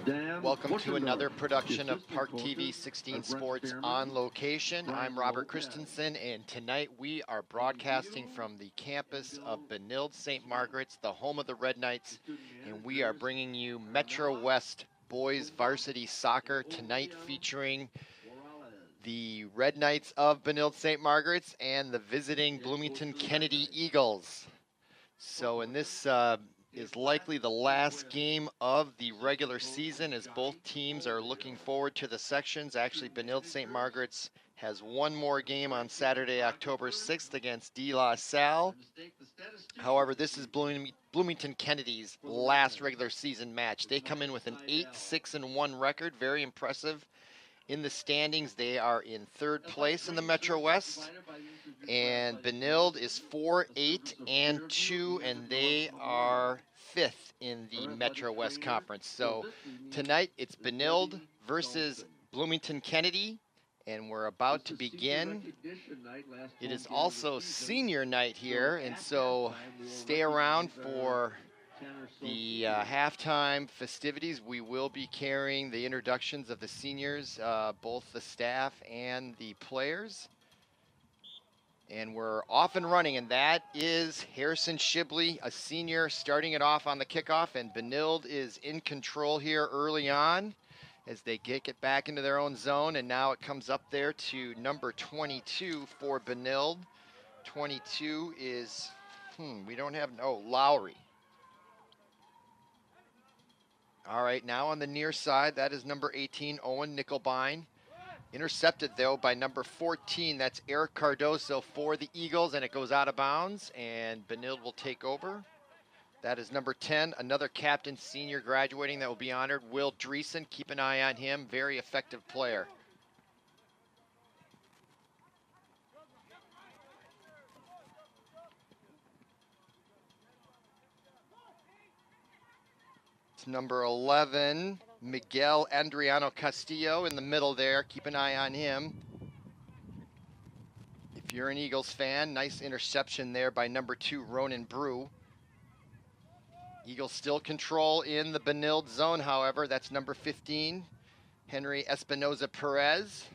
Welcome to another production of ParkTV 16 Sports on Location. I'm Robert Christensen, and tonight we are broadcasting from the campus of Benilde-St. Margaret's, the home of the Red Knights, and we are bringing you Metro West boys varsity soccer tonight, featuring the Red Knights of Benilde-St. Margaret's and the visiting Bloomington Kennedy Eagles. So in this is likely the last game of the regular season, as both teams are looking forward to the sections. Actually, Benilde-St. Margaret's has one more game on Saturday, October 6th against De La Salle. However, this is Bloomington Kennedy's last regular season match. They come in with an 8-6-1 record, very impressive. In the standings, they are in third place in the Metro West. And Benilde is 4-8-2, and they are fifth in the Metro West Conference. So tonight it's Benilde versus Bloomington Kennedy, and we're about to begin. It is also senior night here, and so stay around for the halftime festivities. We will be carrying the introductions of the seniors, both the staff and the players. And we're off and running, and that is Harrison Shibley, a senior, starting it off on the kickoff, and Benilde is in control here early on as they get back into their own zone, and now it comes up there to number 22 for Benilde. 22 is, we don't have, Lowry. All right, now on the near side, that is number 18, Owen Nickelbine. Intercepted, though, by number 14. That's Eric Cardoso for the Eagles, and it goes out of bounds, and Benilde will take over. That is number 10, another captain senior graduating that will be honored, Will Dreesen. Keep an eye on him, very effective player. It's number 11. Miguel Adriano Castillo in the middle there. Keep an eye on him. If you're an Eagles fan, nice interception there by number 2, Ronan Brew. Eagles still control in the Benilde zone, however. That's number 15, Henry Espinoza Perez.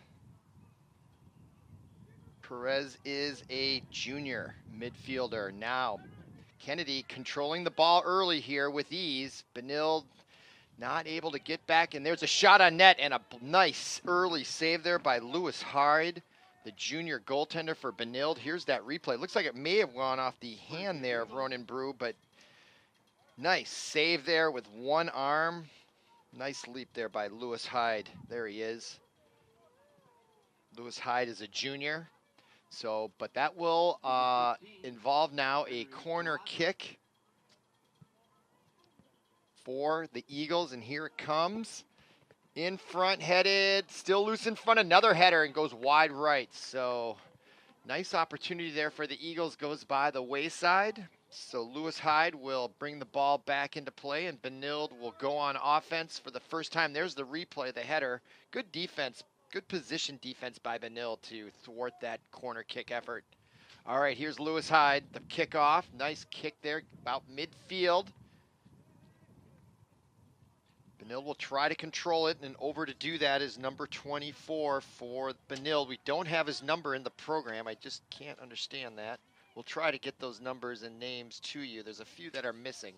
Perez is a junior midfielder. Now, Kennedy controlling the ball early here with ease. Benilde not able to get back, and there's a shot on net, and a nice early save there by Lewis Hyde, the junior goaltender for Benilde. Here's that replay. Looks like it may have gone off the hand there of Ronan Brew, but nice save there with one arm. Nice leap there by Lewis Hyde. There he is. Lewis Hyde is a junior. So, but that will involve now a corner kick for the Eagles, and here it comes. In front, headed, still loose in front, another header, and goes wide right. So nice opportunity there for the Eagles, goes by the wayside. So Lewis Hyde will bring the ball back into play, and Benilde will go on offense for the first time. There's the replay, the header. Good defense, good position defense by Benilde to thwart that corner kick effort. All right, here's Lewis Hyde, the kickoff. Nice kick there, about midfield. Benilde will try to control it, and over to do that is number 24 for Benilde. We don't have his number in the program. I just can't understand that. We'll try to get those numbers and names to you. There's a few that are missing.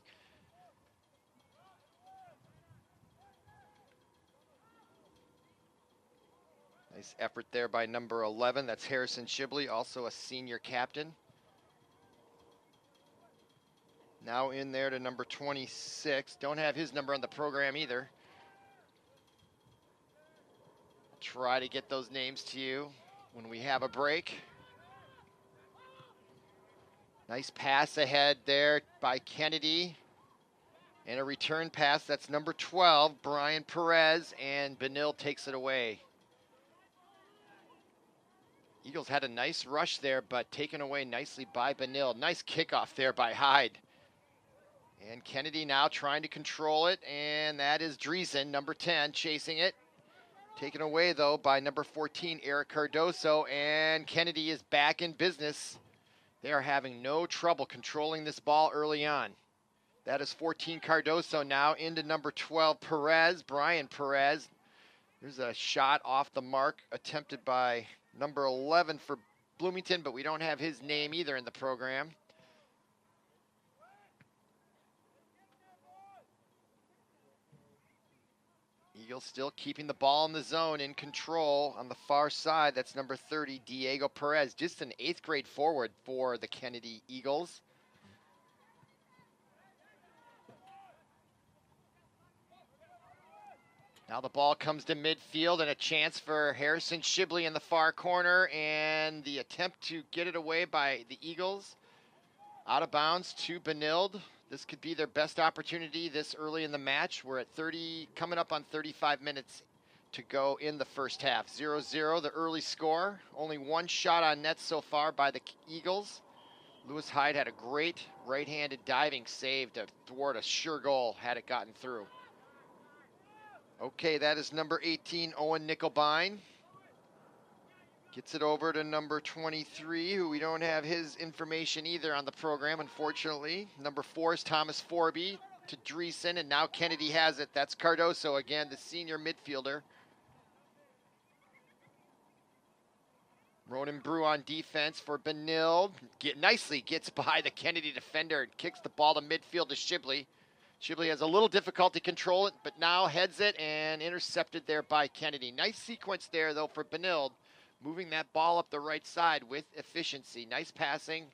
Nice effort there by number 11. That's Harrison Shibley, also a senior captain. Now in there to number 26. Don't have his number on the program either. Try to get those names to you when we have a break. Nice pass ahead there by Kennedy. And a return pass, that's number 12, Brian Perez, and Benilde takes it away. Eagles had a nice rush there, but taken away nicely by Benilde. Nice kickoff there by Hyde. And Kennedy now trying to control it, and that is Dreesen, number 10, chasing it. Taken away, though, by number 14, Eric Cardoso, and Kennedy is back in business. They are having no trouble controlling this ball early on. That is 14 Cardoso now into number 12 Perez, Brian Perez. There's a shot off the mark attempted by number 11 for Bloomington, but we don't have his name either in the program. Eagles still keeping the ball in the zone, in control on the far side. That's number 30, Diego Perez, just an 8th grade forward for the Kennedy Eagles. Now the ball comes to midfield and a chance for Harrison Shibley in the far corner, and the attempt to get it away by the Eagles. Out of bounds to Benilde. This could be their best opportunity this early in the match. We're at 30, coming up on 35 minutes to go in the first half. 0-0, the early score. Only one shot on net so far by the Eagles. Lewis Hyde had a great right-handed diving save to thwart a sure goal had it gotten through. Okay, that is number 18, Owen Nickelbine. Gets it over to number 23, who we don't have his information either on the program, unfortunately. Number 4 is Thomas Forby to Dreesen, and now Kennedy has it. That's Cardoso again, the senior midfielder. Ronan Brew on defense for Benilde. Nicely gets by the Kennedy defender and kicks the ball to midfield to Shibley. Shibley has a little difficulty control it, but now heads it and intercepted there by Kennedy. Nice sequence there, though, for Benilde, moving that ball up the right side with efficiency. Nice passing,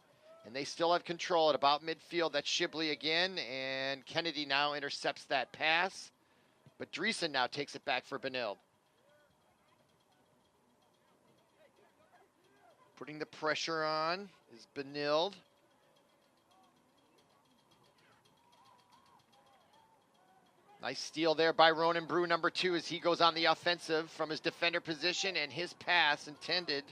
and they still have control at about midfield. That's Shibley again, and Kennedy now intercepts that pass, but Dreesen now takes it back for Benilde. Putting the pressure on is Benilde. Nice steal there by Ronan Brew, number 2, as he goes on the offensive from his defender position, and his pass intended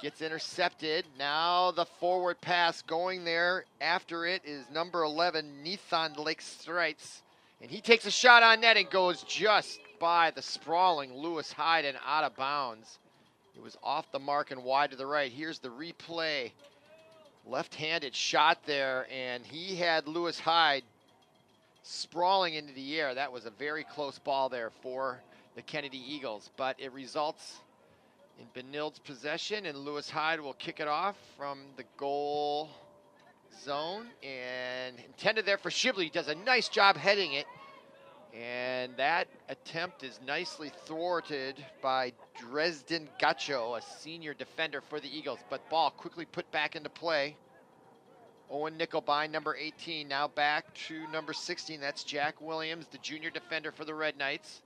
gets intercepted. Now the forward pass going there after it is number 11, Nathan Lake-Streitz, and he takes a shot on net and goes just by the sprawling Lewis Hyde and out of bounds. It was off the mark and wide to the right. Here's the replay. Left-handed shot there, and he had Lewis Hyde sprawling into the air. That was a very close ball there for the Kennedy Eagles, but it results in Benilde's possession, and Lewis Hyde will kick it off from the goal zone, and intended there for Shibley. He does a nice job heading it, and that attempt is nicely thwarted by Dresden Gacho, a senior defender for the Eagles, but ball quickly put back into play. Owen Nickelbine, number 18, now back to number 16. That's Jack Williams, the junior defender for the Red Knights.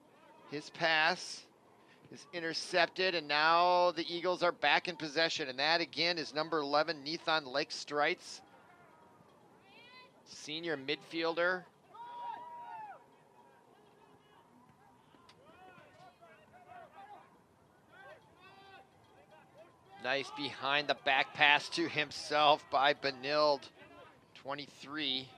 His pass is intercepted, and now the Eagles are back in possession. And that, again, is number 11, Nathan Lake-Streitz, senior midfielder. Nice behind the back pass to himself by Benilde, 23.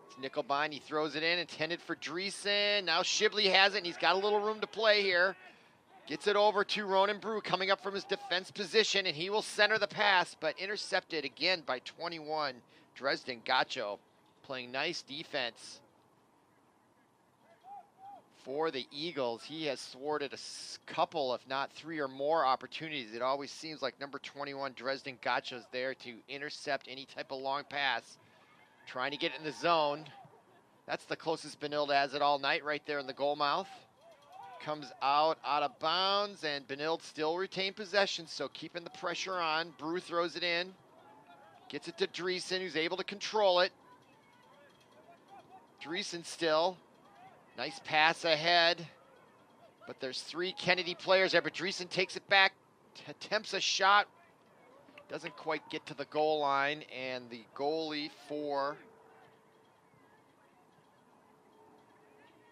It's Nickelbine, he throws it in, intended for Dreesen. Now Shibley has it, and he's got a little room to play here. Gets it over to Ronan Brew, coming up from his defense position, and he will center the pass, but intercepted again by 21, Dresden Gacho. Playing nice defense for the Eagles. He has thwarted a couple, if not 3 or more opportunities. It always seems like number 21, Dresden Gacho, is there to intercept any type of long pass. Trying to get it in the zone. That's the closest Benilde has it all night, right there in the goal mouth. Comes out of bounds, and Benilde still retain possession, so keeping the pressure on. Brew throws it in. Gets it to Dreesen, who's able to control it. Dreesen still. Nice pass ahead. But there's 3 Kennedy players there, but Dreesen takes it back, attempts a shot. Doesn't quite get to the goal line, and the goalie for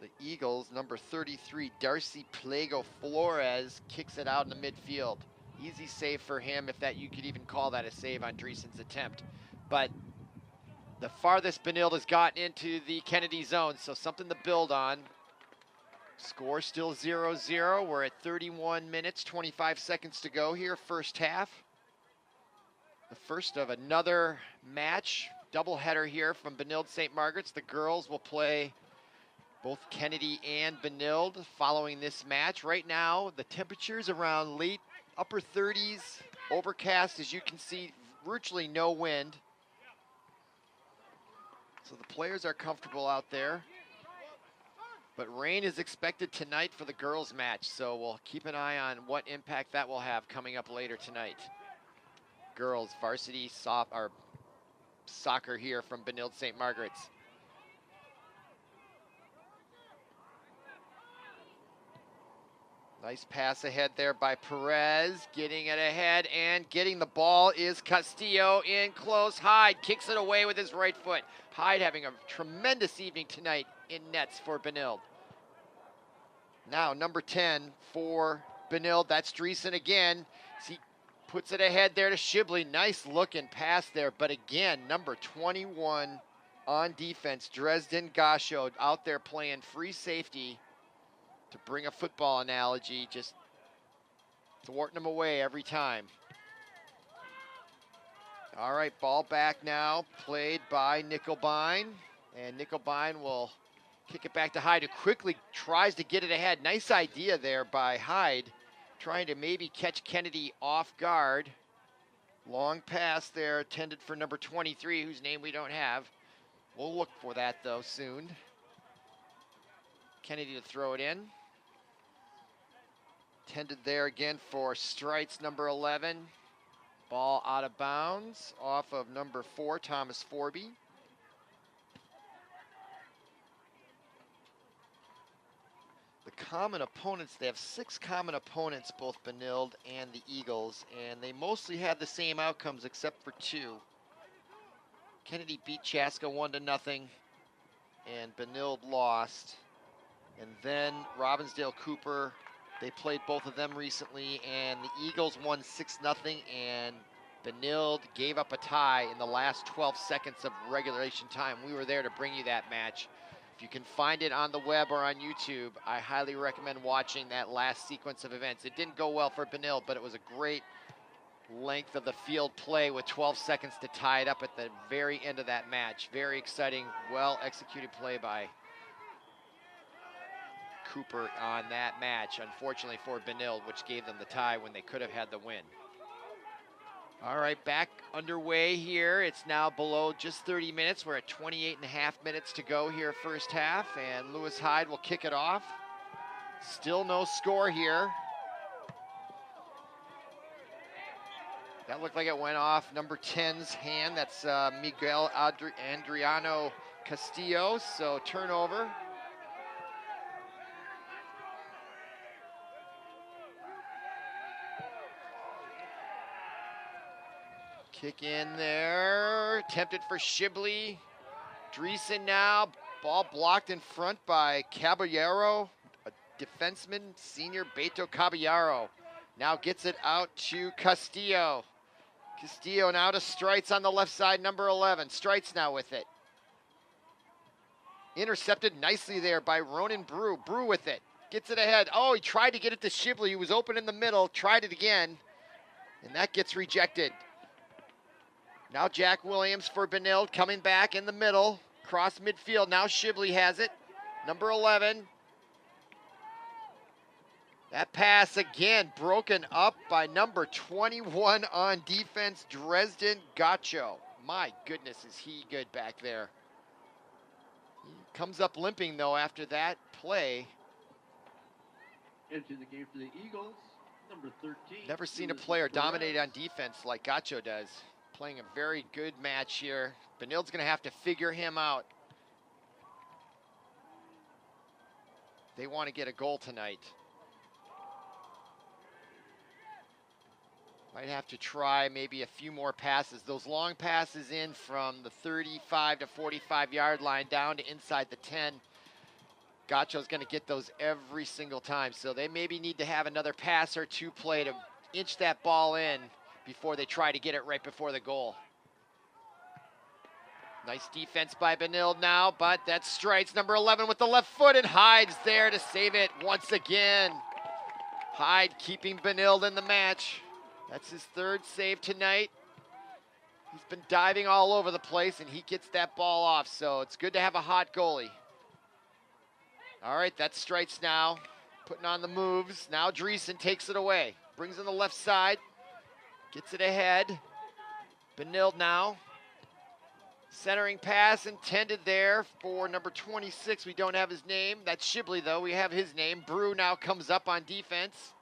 the Eagles, number 33, Darcy Plago Flores, kicks it out in the midfield. Easy save for him, if that you could even call that a save on Dreesen's attempt. But the farthest Benilde has gotten into the Kennedy zone, so something to build on. Score still 0-0. We're at 31 minutes, 25 seconds to go here, first half. The first of another match, doubleheader here from Benilde-St. Margaret's. The girls will play both Kennedy and Benilde following this match. Right now, the temperature's around late upper 30s, overcast, as you can see, virtually no wind. So the players are comfortable out there. But rain is expected tonight for the girls' match, so we'll keep an eye on what impact that will have coming up later tonight. Girls varsity soccer here from Benilde-St. Margaret's. Nice pass ahead there by Perez, getting it ahead, and getting the ball is Castillo in close. Hyde kicks it away with his right foot. Hyde having a tremendous evening tonight in nets for Benilde. Now number 10 for Benilde, that's Dreesen again. He puts it ahead there to Shibley. Nice looking pass there, but again, number 21 on defense, Dresden Gasho, out there playing free safety. To bring a football analogy, just thwarting them away every time. All right, ball back now, played by Nickelbein. And Nickelbein will kick it back to Hyde, who quickly tries to get it ahead. Nice idea there by Hyde, trying to maybe catch Kennedy off guard. Long pass there, intended for number 23, whose name we don't have. We'll look for that, though, soon. Kennedy to throw it in. Tended there again for Strites, number 11. Ball out of bounds off of number 4, Thomas Forby. The common opponents, they have 6 common opponents, both Benilde and the Eagles, and they mostly have the same outcomes except for 2. Kennedy beat Chaska 1-0, and Benilde lost. And then Robbinsdale Cooper, they played both of them recently, and the Eagles won 6-0, and Benilde gave up a tie in the last 12 seconds of regulation time. We were there to bring you that match. If you can find it on the web or on YouTube, I highly recommend watching that last sequence of events. It didn't go well for Benilde, but it was a great length of the field play with 12 seconds to tie it up at the very end of that match. Very exciting, well-executed play by Cooper on that match, unfortunately for Benilde, which gave them the tie when they could have had the win. All right, back underway here. It's now below just 30 minutes. We're at 28.5 minutes to go here, first half, and Lewis Hyde will kick it off. Still no score here. That looked like it went off number 10's hand. That's Miguel Adriano Castillo, so turnover. Kick in there, tempted for Shibley. Dreesen now, ball blocked in front by Caballero, a defenseman, senior Beto Caballero. Now gets it out to Castillo. Castillo now to Strites on the left side, number 11. Strites now with it. Intercepted nicely there by Ronan Brew. Brew with it, gets it ahead. Oh, he tried to get it to Shibley, he was open in the middle, tried it again, and that gets rejected. Now Jack Williams for Benilde coming back in the middle, cross midfield. Now Shibley has it, number 11. That pass again broken up by number 21 on defense, Dresden Gacho. My goodness, is he good back there. He comes up limping though after that play. Into the game for the Eagles, number 13. Never seen a player dominate on defense like Gacho does. Playing a very good match here. Benilde's going to have to figure him out. They want to get a goal tonight. Might have to try maybe a few more passes. Those long passes in from the 35 to 45 yard line down to inside the 10. Gacho's going to get those every single time. So they maybe need to have another pass or two play to inch that ball in before they try to get it right before the goal. Nice defense by Benilde now, but that strikes number 11 with the left foot, and Hyde's there to save it once again. Hyde keeping Benilde in the match. That's his third save tonight. He's been diving all over the place, and he gets that ball off, so it's good to have a hot goalie. All right, that's strikes now. Putting on the moves. Now Dreesen takes it away. Brings in the left side. Gets it ahead. Benilde now. Centering pass intended there for number 26. We don't have his name. That's Shibley, though. We have his name. Brew now comes up on defense.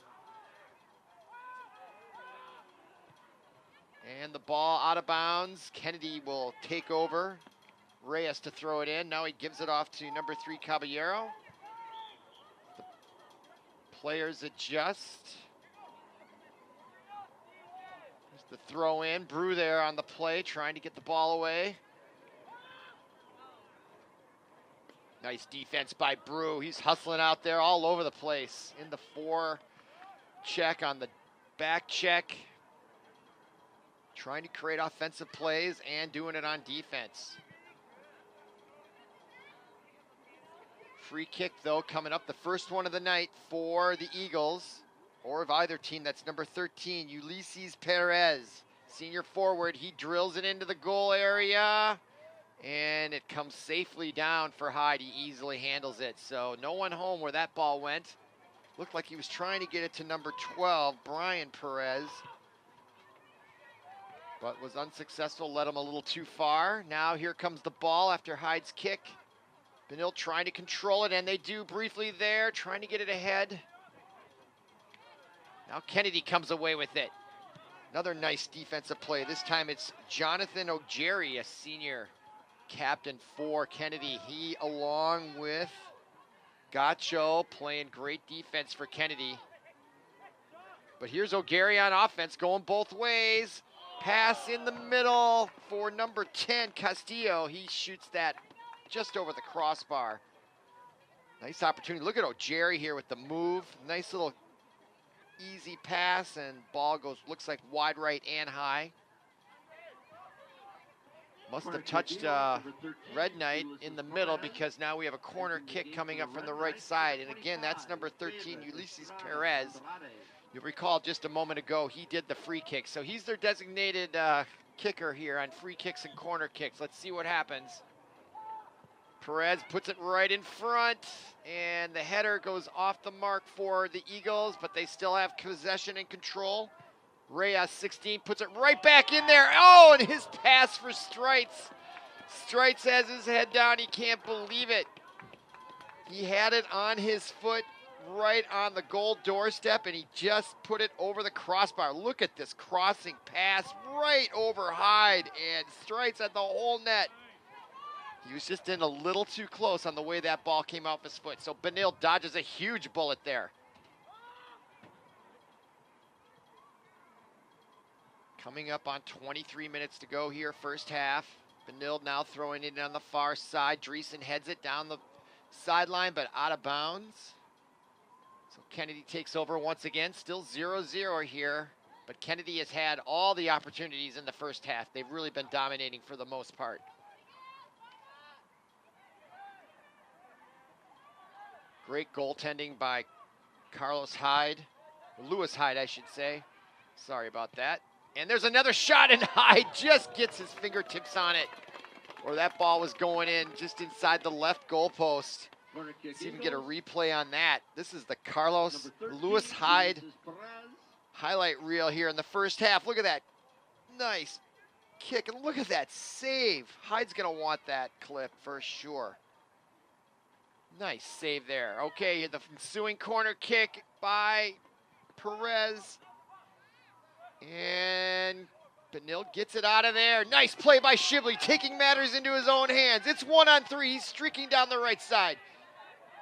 And the ball out of bounds. Kennedy will take over. Reyes to throw it in. Now he gives it off to number 3, Caballero. The players adjust. There's the throw in. Brew there on the play, trying to get the ball away. Nice defense by Brew. He's hustling out there all over the place. In the 4 check on the back check. Trying to create offensive plays and doing it on defense. Free kick, though, coming up. The first one of the night for the Eagles, or of either team. That's number 13, Ulysses Perez. Senior forward. He drills it into the goal area. And it comes safely down for Hyde. He easily handles it. So no one home where that ball went. Looked like he was trying to get it to number 12, Brian Perez. But was unsuccessful, led him a little too far. Now here comes the ball after Hyde's kick. Benilde trying to control it, and they do briefly there, trying to get it ahead. Now Kennedy comes away with it. Another nice defensive play. This time it's Jonathan O'Jerry, a senior captain for Kennedy. He, along with Gacho, playing great defense for Kennedy. But here's O'Gary on offense, going both ways. Pass in the middle for number 10, Castillo. He shoots that just over the crossbar. Nice opportunity. Look at O'Jerry here with the move. Nice little easy pass, and ball goes, looks like wide right and high. Must have touched Red Knight in the middle, because now we have a corner kick coming up from the right side. And again, that's number 13, Ulysses Perez. You'll recall just a moment ago, he did the free kick. So he's their designated kicker here on free kicks and corner kicks. Let's see what happens. Perez puts it right in front, and the header goes off the mark for the Eagles, but they still have possession and control. Reyes, 16, puts it right back in there. Oh, and his pass for Strites. Strites has his head down. He can't believe it. He had it on his foot right on the goal doorstep, and he just put it over the crossbar. Look at this crossing pass right over Hyde, and Strites at the whole net. He was just in a little too close on the way that ball came off his foot. So Benilde dodges a huge bullet there. Coming up on 23 minutes to go here, first half. Benilde now throwing it on the far side. Dreesen heads it down the sideline, but out of bounds. So Kennedy takes over once again. Still 0-0 here, but Kennedy has had all the opportunities in the first half. They've really been dominating for the most part. Great goaltending by Carlos Hyde, Lewis Hyde, I should say. Sorry about that. And there's another shot, and Hyde just gets his fingertips on it. Or that ball was going in just inside the left goalpost. Let's even get a replay on that. This is the Carlos Lewis Hyde highlight reel here in the first half. Look at that. Nice kick, and look at that save. Hyde's going to want that clip for sure. Nice save there. Okay, the ensuing corner kick by Perez. And Benilde gets it out of there. Nice play by Shibley, taking matters into his own hands. It's 1-on-3. He's streaking down the right side.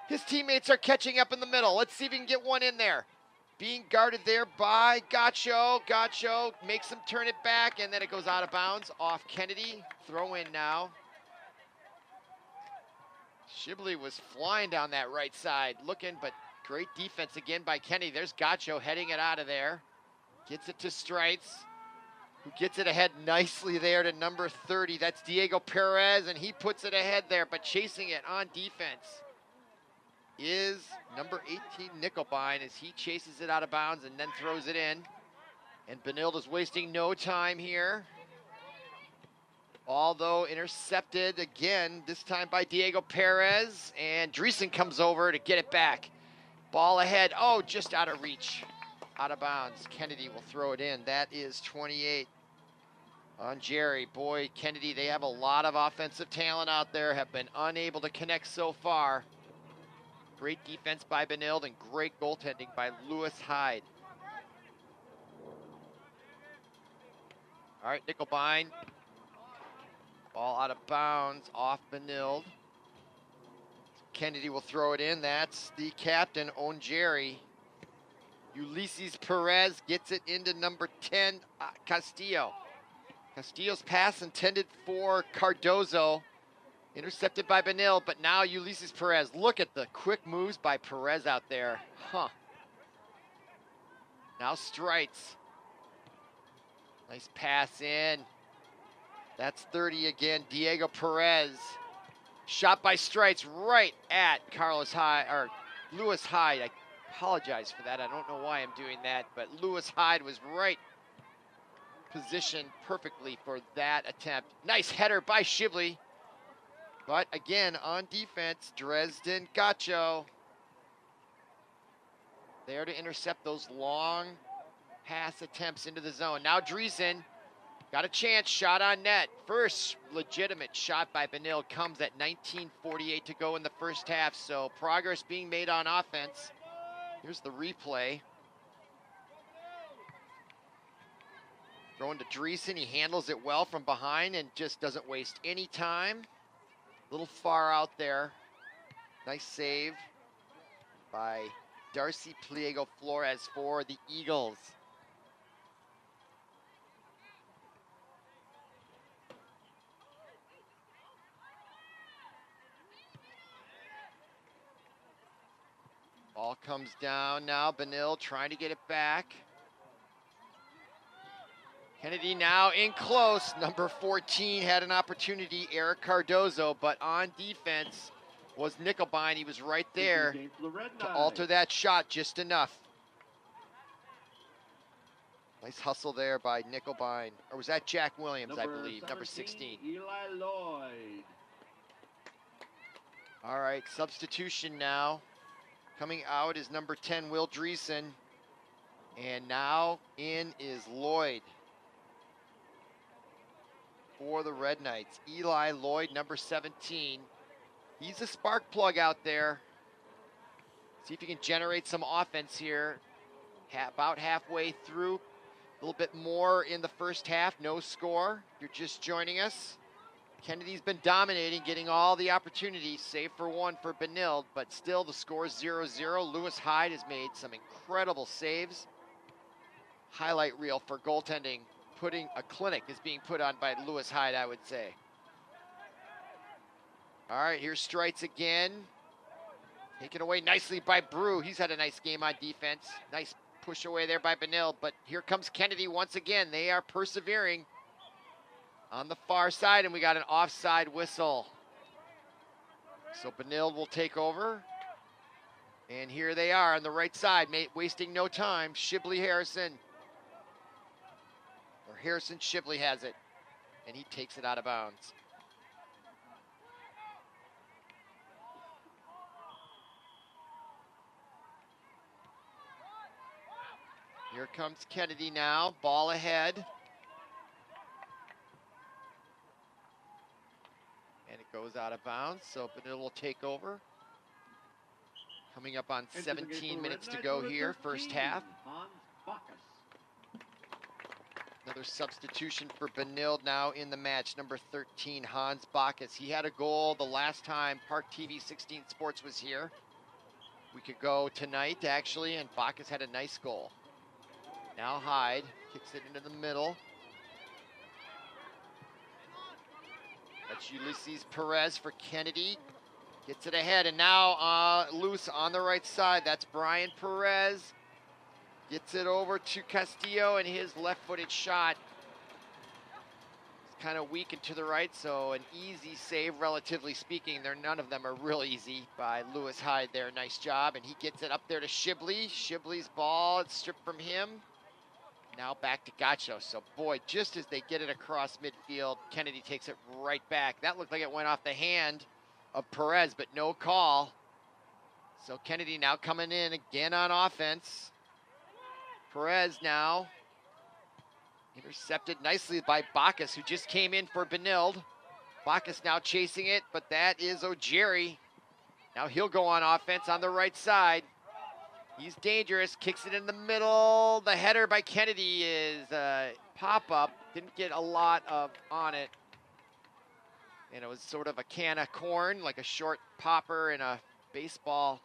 His teammates are catching up in the middle. Let's see if he can get one in there. Being guarded there by Gacho. Gacho makes him turn it back, and then it goes out of bounds off Kennedy. Throw in now. Shibley was flying down that right side, looking, but great defense again by Kennedy. There's Gacho heading it out of there. Gets it to Strites. who gets it ahead nicely there to number 30. That's Diego Perez, and he puts it ahead there, but chasing it on defense is number 18, Nickelbein, as he chases it out of bounds and then throws it in. And Benilde is wasting no time here. Although intercepted again, this time by Diego Perez, and Dreesen comes over to get it back. Ball ahead, oh, just out of reach, out of bounds. Kennedy will throw it in. That is 28 on Jerry. Boy, Kennedy, they have a lot of offensive talent out there, have been unable to connect so far. Great defense by Benilde and great goaltending by Lewis Hyde. All right, Nickelbein. Ball out of bounds, off Benilde. Kennedy will throw it in. That's the captain, Jerry. Ulysses Perez gets it into number 10, Castillo. Castillo's pass intended for Cardozo. Intercepted by Benilde, but now Ulysses Perez. Look at the quick moves by Perez out there. Huh. Now Strites. Nice pass in. That's 30 again, Diego Perez. Shot by Strites right at Lewis Hyde. I apologize for that. I don't know why I'm doing that, but Lewis Hyde was right positioned perfectly for that attempt. Nice header by Shibley. But again, on defense, Dresden Gacho there to intercept those long pass attempts into the zone. Now Dreesen got a chance, shot on net. First legitimate shot by Benilde comes at 19:48 to go in the first half, so progress being made on offense. Here's the replay. Throwing to Dreesen, he handles it well from behind and just doesn't waste any time. A little far out there. Nice save by Darcy Pliego Flores for the Eagles. Ball comes down now. Benilde trying to get it back. Kennedy now in close. Number 14 had an opportunity, Eric Cardozo, but on defense was Nickelbein. He was right there to alter that shot just enough. Nice hustle there by Nickelbein. Or was that Jack Williams, I believe, number 16. Eli Lloyd. All right, substitution now. Coming out is number 10, Will Dreesen. And now in is Lloyd for the Red Knights. Eli Lloyd, number 17. He's a spark plug out there. See if he can generate some offense here. About halfway through. A little bit more in the first half. No score. If you're just joining us, Kennedy's been dominating, getting all the opportunities, save for one for Benilde, but still the score is 0-0. Lewis Hyde has made some incredible saves. Highlight reel for goaltending. A clinic is being put on by Lewis Hyde, I would say. All right, here's Strites again. Taken away nicely by Brew. He's had a nice game on defense. Nice push away there by Benilde, but here comes Kennedy once again. They are persevering on the far side, and we got an offside whistle. So Benilde will take over. And here they are on the right side, wasting no time. Shibley Harrison. Or Harrison Shibley has it, and he takes it out of bounds. Here comes Kennedy now, ball ahead. And it goes out of bounds, so Benilde will take over. Coming up on 17 minutes to go here, first half. Another substitution for Benilde now in the match, number 13, Hans Bacchus. He had a goal the last time ParkTV 16 Sports was here. We could go tonight, actually, and Bacchus had a nice goal. Now Hyde kicks it into the middle. That's Ulysses Perez for Kennedy. Gets it ahead, and now loose on the right side. That's Brian Perez. Gets it over to Castillo, and his left-footed shot kind of weak and to the right, so an easy save, relatively speaking. None of them are real easy by Lewis Hyde there. Nice job, and he gets it up there to Shibley. Shibley's ball, it's stripped from him. Now back to Gacho. So, boy, just as they get it across midfield, Kennedy takes it right back. That looked like it went off the hand of Perez, but no call. So Kennedy now coming in again on offense. Perez now intercepted nicely by Bacchus, who just came in for Benilde. Bacchus now chasing it, but that is O'Jerry. Now he'll go on offense on the right side. He's dangerous, kicks it in the middle. The header by Kennedy is pop-up. Didn't get a lot on it. And it was sort of a can of corn, like a short popper in a baseball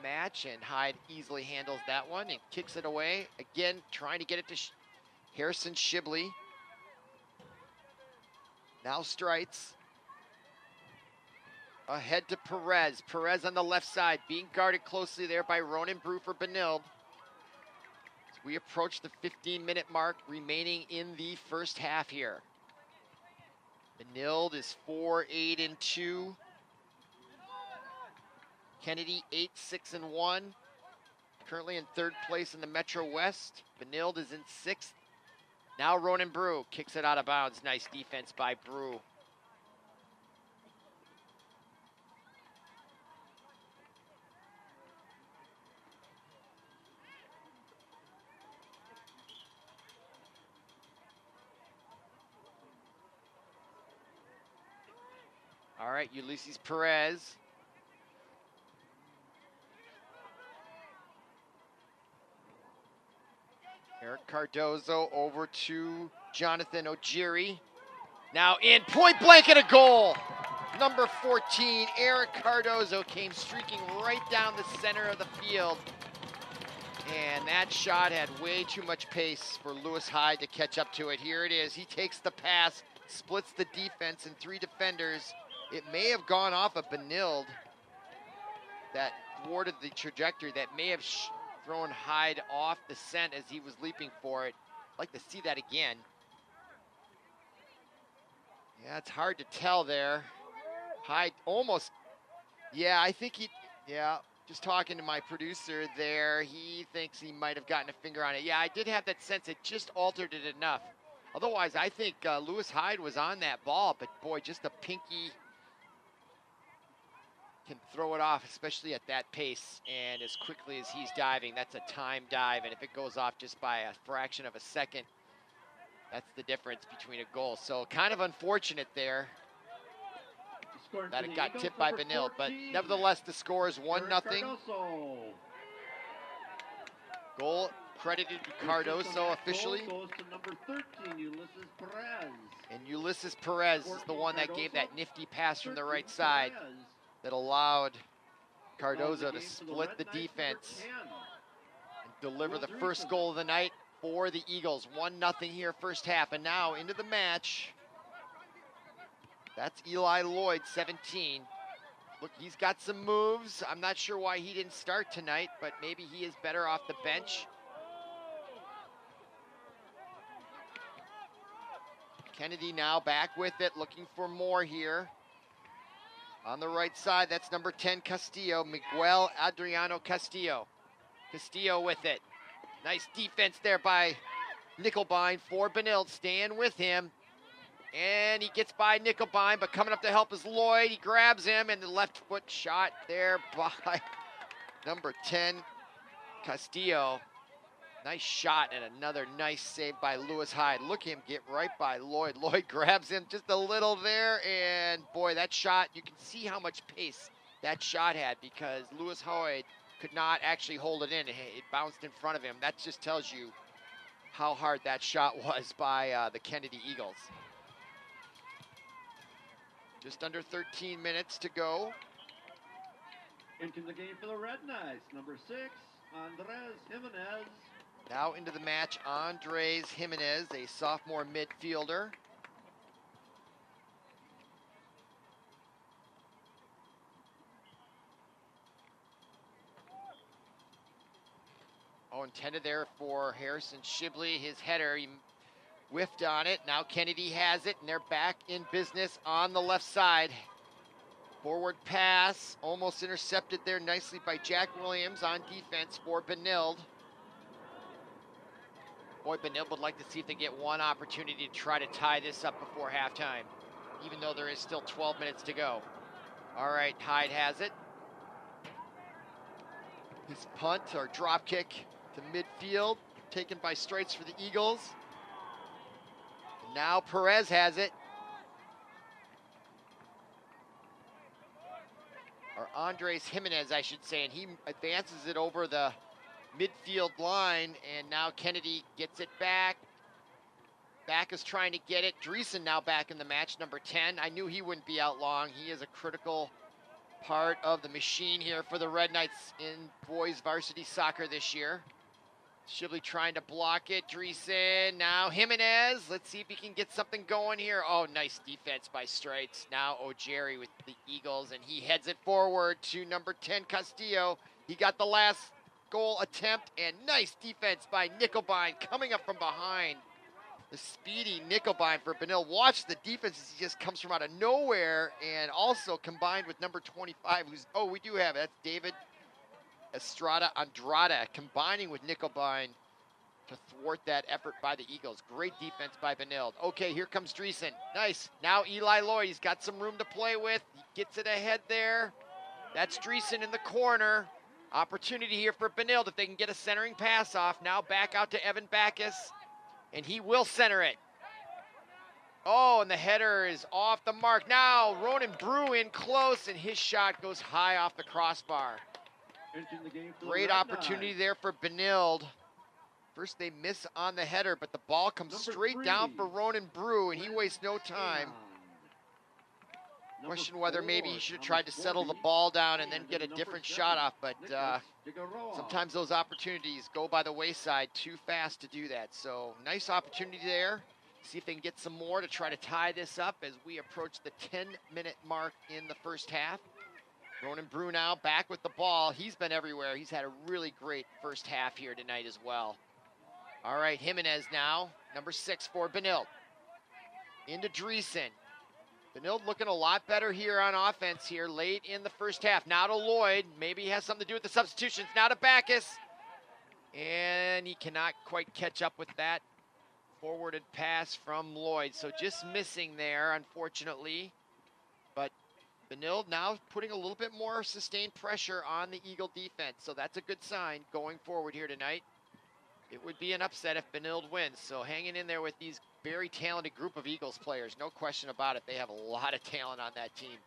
match. And Hyde easily handles that one and kicks it away. Again, trying to get it to Harrison Shibley. Now Strites. Ahead to Perez. Perez on the left side, being guarded closely there by Ronan Brew for Benilde. As we approach the 15-minute mark remaining in the first half here. Benilde is 4-8-2. Kennedy 8-6-1. Currently in third place in the Metro West. Benilde is in sixth. Now Ronan Brew kicks it out of bounds. Nice defense by Brew. All right, Ulysses Perez. Eric Cardozo over to Jonathan O'Jerry. Now in point blank and a goal. Number 14, Eric Cardozo came streaking right down the center of the field. And that shot had way too much pace for Lewis Hyde to catch up to it. Here it is. He takes the pass, splits the defense in three defenders. It may have gone off of Benilde that thwarted the trajectory. That may have thrown Hyde off the scent as he was leaping for it. I'd like to see that again. Yeah, it's hard to tell there. Hyde almost, yeah, I think just talking to my producer there, he thinks he might have gotten a finger on it. Yeah, I did have that sense. It just altered it enough. Otherwise, I think Lewis Hyde was on that ball, but boy, just a pinky can throw it off, especially at that pace and as quickly as he's diving. That's a time dive, and if it goes off just by a fraction of a second, that's the difference between a goal. So kind of unfortunate there that it got tipped by Benilde, but nevertheless, the score is 1-0. Goal credited to Cardozo officially. Goes to number 13, Ulysses Perez. And Ulysses Perez is the one that gave that nifty pass from the right side that allowed Cardozo to split the defense and deliver the first goal of the night for the Eagles. 1-0 here first half, and now into the match. That's Eli Lloyd, 17. Look, he's got some moves. I'm not sure why he didn't start tonight, but maybe he is better off the bench. Kennedy now back with it, looking for more here. On the right side, that's number 10, Castillo, Miguel Adriano Castillo. Castillo with it. Nice defense there by Nickelbein for Benilde, staying with him. And he gets by Nickelbein, but coming up to help is Lloyd. He grabs him, and the left foot shot there by number 10, Castillo. Nice shot and another nice save by Lewis Hyde. Look him get right by Lloyd. Lloyd grabs him just a little there, and boy, that shot, you can see how much pace that shot had because Lewis Hyde could not actually hold it in. It bounced in front of him. That just tells you how hard that shot was by the Kennedy Eagles. Just under 13 minutes to go. Into the game for the Red Knights, number 6, Andres Jimenez. Now into the match, Andres Jimenez, a sophomore midfielder. Oh, intended there for Harrison Shibley. His header, he whiffed on it. Now Kennedy has it, and they're back in business on the left side. Forward pass, almost intercepted there nicely by Jack Williams on defense for Benilde. Boy, Benilde would like to see if they get one opportunity to try to tie this up before halftime, even though there is still 12 minutes to go. All right, Hyde has it. His punt or drop kick to midfield, taken by Strites for the Eagles. And now Perez has it. Or Andres Jimenez, I should say, and he advances it over the midfield line, and now Kennedy gets it back. Back is trying to get it. Dreesen now back in the match, number 10. I knew he wouldn't be out long. He is a critical part of the machine here for the Red Knights in boys varsity soccer this year. Shibley trying to block it. Dreesen, now Jimenez. Let's see if he can get something going here. Oh, nice defense by Strites. Now O'Jerry with the Eagles, and he heads it forward to number 10, Castillo. He got the last goal attempt, and nice defense by Nickelbein coming up from behind. The speedy Nickelbein for Benilde. Watch the defense as he just comes from out of nowhere, and also combined with number 25, who's, oh, we do have it. That's David Andrada combining with Nickelbein to thwart that effort by the Eagles. Great defense by Benilde. Okay, here comes Dreesen. Nice. Now Eli Lloyd, he's got some room to play with. He gets it ahead there. That's Dreesen in the corner. Opportunity here for Benilde if they can get a centering pass off. Now back out to Evan Backus, and he will center it. Oh, and the header is off the mark. Now Ronan Brew in close, and his shot goes high off the crossbar. Great opportunity there for Benilde. First they miss on the header, but the ball comes straight down for Ronan Brew, and he wastes no time. Question whether maybe he should have tried to settle the ball down and then get a different shot off, but sometimes those opportunities go by the wayside too fast to do that. So nice opportunity there. See if they can get some more to try to tie this up as we approach the 10-minute mark in the first half. Ronan Brew now back with the ball. He's been everywhere. He's had a really great first half here tonight as well. All right, Jimenez now, number 6 for Benilde. Into Dreesen. Benilde looking a lot better here on offense here late in the first half. Now to Lloyd. Maybe he has something to do with the substitutions. Now to Backus. And he cannot quite catch up with that forwarded pass from Lloyd. So just missing there, unfortunately. But Benilde now putting a little bit more sustained pressure on the Eagle defense. So that's a good sign going forward here tonight. It would be an upset if Benilde wins. So hanging in there with these very talented group of Eagles players. No question about it. They have a lot of talent on that team.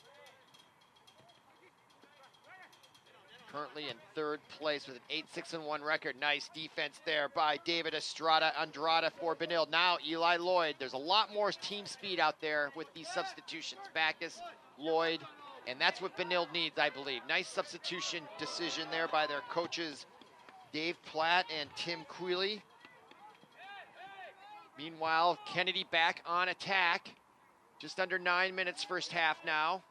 Currently in third place with an 8-6-1 record. Nice defense there by David Andrada for Benilde. Now Eli Lloyd. There's a lot more team speed out there with these substitutions. Backus, Lloyd, and that's what Benilde needs, I believe. Nice substitution decision there by their coaches, Dave Platt and Tim Quealy. Meanwhile, Kennedy back on attack. Just under 9 minutes first half now.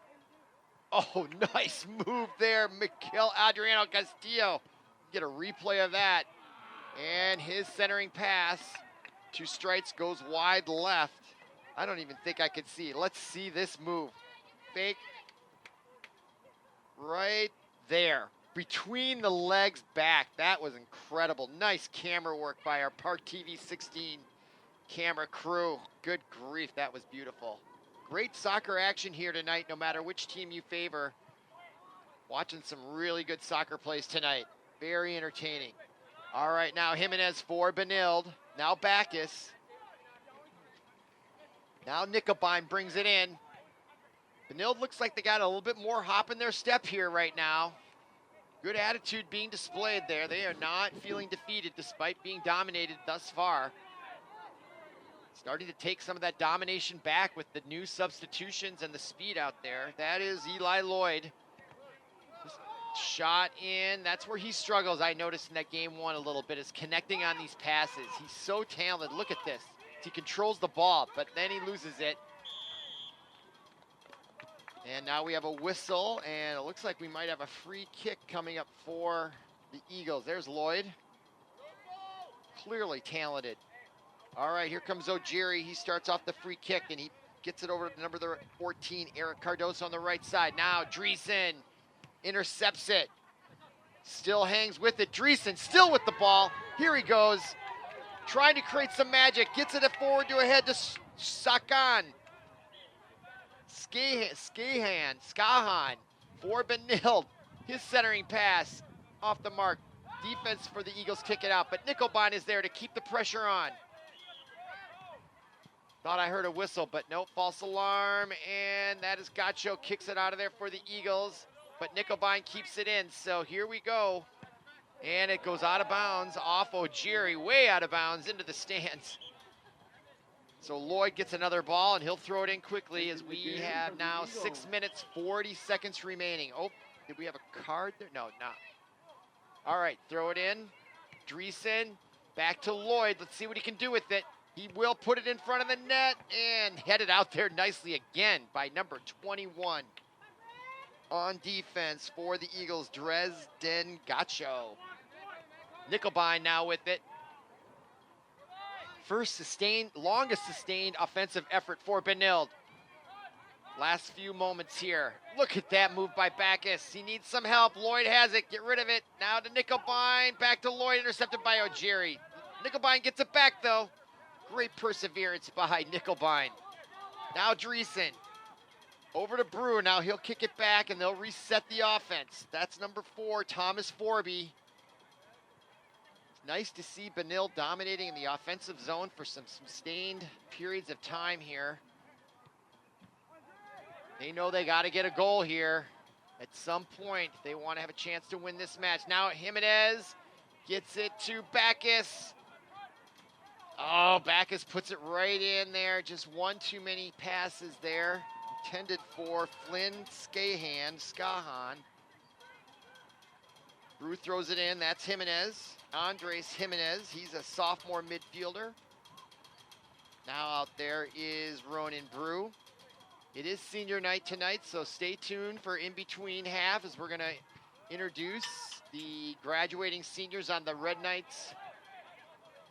Oh, nice move there, Mikel Adriano Castillo. Get a replay of that. And his centering pass to Strites goes wide left. I don't even think I could see. Let's see this move. Fake. Right there. Between the legs back. That was incredible. Nice camera work by our ParkTV 16 camera crew. Good grief, that was beautiful. Great soccer action here tonight, no matter which team you favor. Watching some really good soccer plays tonight. Very entertaining. All right, now Jimenez for Benilde. Now Backus. Now Nickelbein brings it in. Benilde looks like they got a little bit more hop in their step here right now. Good attitude being displayed there. They are not feeling defeated despite being dominated thus far. Starting to take some of that domination back with the new substitutions and the speed out there. That is Eli Lloyd. Just shot in. That's where he struggles, I noticed in that game one a little bit, is connecting on these passes. He's so talented. Look at this. He controls the ball, but then he loses it. And now we have a whistle, and it looks like we might have a free kick coming up for the Eagles. There's Lloyd. Clearly talented. All right, here comes O'Geary. He starts off the free kick, and he gets it over to number 14, Eric Cardoso on the right side. Now Dreesen intercepts it. Still hangs with it. Dreesen still with the ball. Here he goes. Trying to create some magic. Gets it forward to a head to Sakan. Skahan for Benilde. His centering pass off the mark. Defense for the Eagles kick it out, but Nickelbine is there to keep the pressure on. Thought I heard a whistle, but nope, false alarm, and that is Gacho kicks it out of there for the Eagles, but Nickelbine keeps it in, so here we go. And it goes out of bounds off O'Geary, way out of bounds into the stands. So Lloyd gets another ball, and he'll throw it in quickly as we have now 6 minutes, 40 seconds remaining. Oh, did we have a card there? No, not. All right, throw it in. Dreesen, back to Lloyd. Let's see what he can do with it. He will put it in front of the net and head it out there nicely again by number 21. On defense for the Eagles, Dresden Gacho. Nickelbine now with it. Longest sustained offensive effort for Benilde. Last few moments here. Look at that move by Backus. He needs some help. Lloyd has it. Get rid of it. Now to Nickelbine. Back to Lloyd. Intercepted by O'Geary. Nickelbine gets it back, though. Great perseverance by Nickelbine. Now Dreesen. Over to Brew. Now he'll kick it back, and they'll reset the offense. That's number 4, Thomas Forby. It's nice to see Benilde dominating in the offensive zone for some sustained periods of time here. They know they got to get a goal here. At some point, they want to have a chance to win this match. Now Jimenez gets it to Backus. Oh, Backus puts it right in there. Just one too many passes there. Intended for Flynn Skahan. Brew throws it in. That's Jimenez. Andres Jimenez. He's a sophomore midfielder. Now out there is Ronan Brew. It is senior night tonight, so stay tuned for in between half as we're going to introduce the graduating seniors on the Red Knights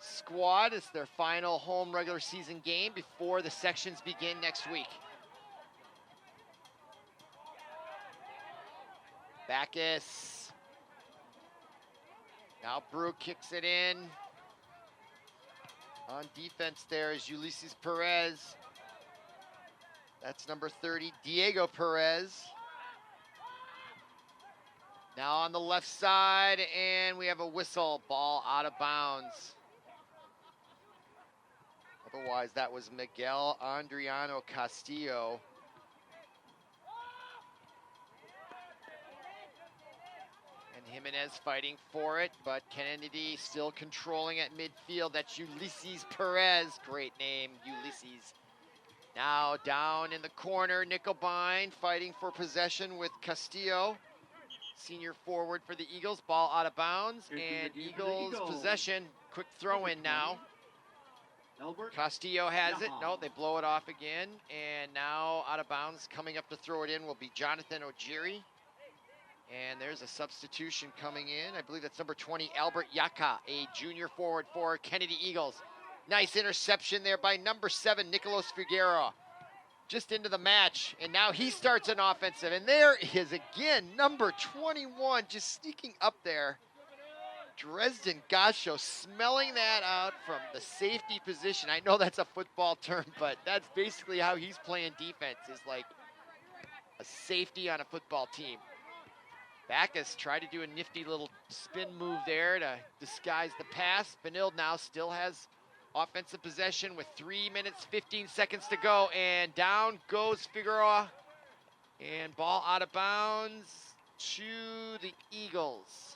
squad. It's their final home regular season game before the sections begin next week. Backus. Now Brew kicks it in. On defense there is Ulysses Perez. That's number 30, Diego Perez. Now on the left side, and we have a whistle. Ball out of bounds. Otherwise, that was Miguel Adriano Castillo. And Jimenez fighting for it, but Kennedy still controlling at midfield. That's Ulysses Perez. Great name, Ulysses. Now down in the corner, Nickelbine fighting for possession with Castillo. Senior forward for the Eagles. Ball out of bounds, and Eagles possession. Quick throw in now. Castillo has it. No, they blow it off again. And now out of bounds, coming up to throw it in will be Jonathan O'Geary. And there's a substitution coming in. I believe that's number 20, Albert Yaka, a junior forward for Kennedy Eagles. Nice interception there by number 7, Nicolas Figueroa. Just into the match, and now he starts an offensive. And there is again number 21 just sneaking up there. Dresden Gacho smelling that out from the safety position. I know that's a football term, but that's basically how he's playing defense, is like a safety on a football team. Backus tried to do a nifty little spin move there to disguise the pass. Benilde now still has offensive possession with 3 minutes, 15 seconds to go, and down goes Figueroa. And ball out of bounds to the Eagles.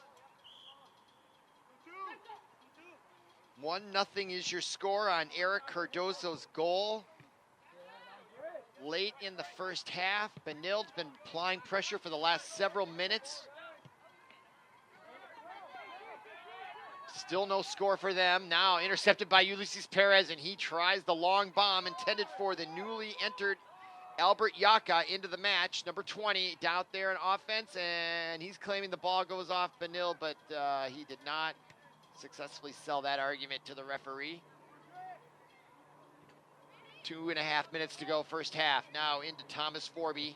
1-0 is your score on Eric Cardoso's goal. Late in the first half, Benilde's been applying pressure for the last several minutes. Still no score for them. Now intercepted by Ulysses Perez, and he tries the long bomb intended for the newly entered Albert Yaka into the match. Number 20 out there in offense, and he's claiming the ball goes off Benilde, but he did not successfully sell that argument to the referee. 2.5 minutes to go, first half. Now into Thomas Forby.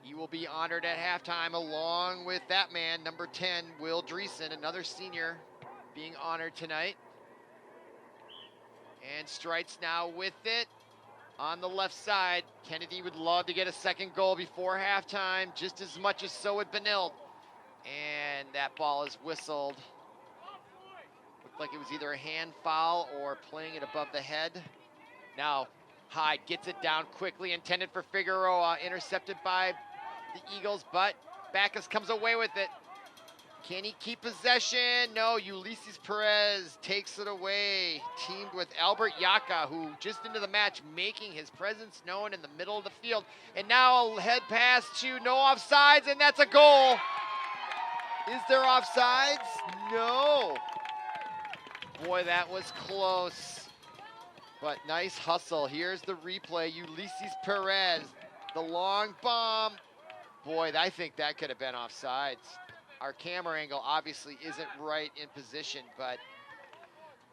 He will be honored at halftime along with that man, number 10, Will Dreesen, another senior being honored tonight. And Strites now with it on the left side. Kennedy would love to get a second goal before halftime, just as much as so would Benilde. And that ball is whistled. Looked like it was either a hand foul or playing it above the head. Now Hyde gets it down quickly, intended for Figueroa, intercepted by the Eagles, but Backus comes away with it. Can he keep possession? No, Ulysses Perez takes it away, teamed with Albert Yaka, who just into the match making his presence known in the middle of the field. And now a head pass to no offsides, and that's a goal. Is there offsides? No. Boy, that was close. But nice hustle. Here's the replay. Ulysses Perez, the long bomb. Boy, I think that could have been offsides. Our camera angle obviously isn't right in position, but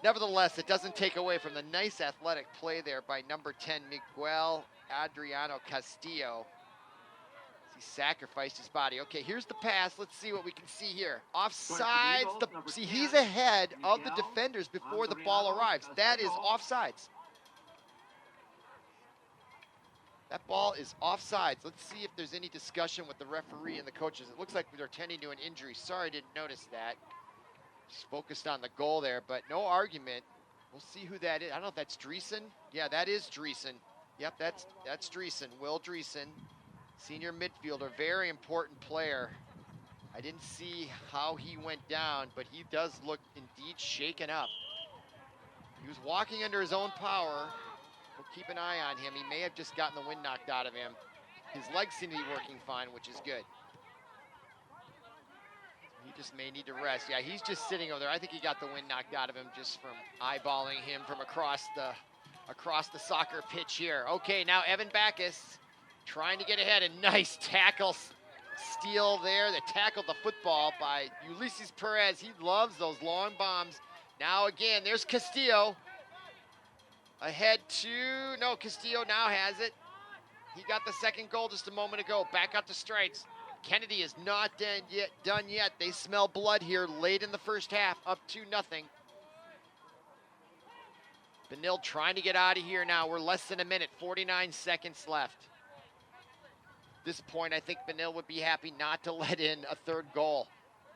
nevertheless, it doesn't take away from the nice athletic play there by number 10, Miguel Adriano Castillo. He sacrificed his body. Okay, here's the pass. Let's see what we can see here. Offsides. See, he's ahead of the defenders before the ball arrives. That is offsides. That ball is offsides. Let's see if there's any discussion with the referee and the coaches. It looks like they're tending to an injury. Sorry, I didn't notice that. Just focused on the goal there, but no argument. We'll see who that is. I don't know if that's Dreesen. Yeah, that is Dreesen. Yep, that's Dreesen. Will Dreesen, senior midfielder, very important player. I didn't see how he went down, but he does look indeed shaken up. He was walking under his own power. We'll keep an eye on him. He may have just gotten the wind knocked out of him. His legs seem to be working fine, which is good. He just may need to rest. Yeah, he's just sitting over there. I think he got the wind knocked out of him just from eyeballing him from across the soccer pitch here. Okay, now Evan Backus trying to get ahead. A nice tackle steal there that tackled the football by Ulysses Perez. He loves those long bombs. Now again, there's Castillo. Ahead to, no, Castillo now has it. He got the second goal just a moment ago. Back out to Strites. Kennedy is not done yet. They smell blood here late in the first half, up 2-0. Benilde trying to get out of here now. We're less than a minute, 49 seconds left. At this point, I think Benilde would be happy not to let in a third goal.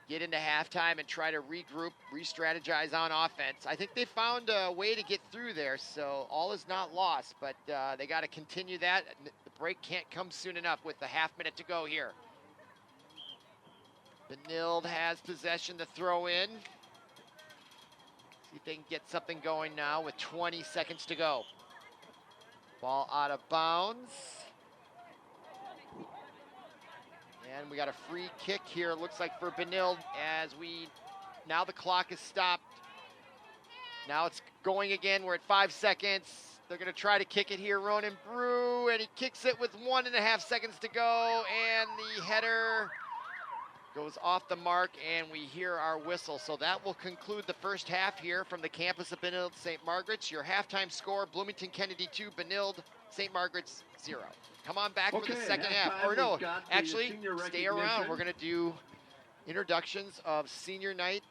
Get into halftime and try to regroup, re-strategize on offense. I think they found a way to get through there, so all is not lost, but they got to continue that. The break can't come soon enough with a half minute to go here. Benilde has possession to throw in. See if they can get something going now with 20 seconds to go. Ball out of bounds. And we got a free kick here, it looks like, for Benilde now the clock is stopped. Now it's going again, we're at 5 seconds. They're gonna try to kick it here, Ronan Brew, and he kicks it with 1.5 seconds to go, and the header goes off the mark, and we hear our whistle. So that will conclude the first half here from the campus of Benilde-St. Margaret's. Your halftime score, Bloomington Kennedy 2, Benilde-St. Margaret's 0. Come on back for the second half. Or no, actually, stay around. We're going to do introductions of senior night,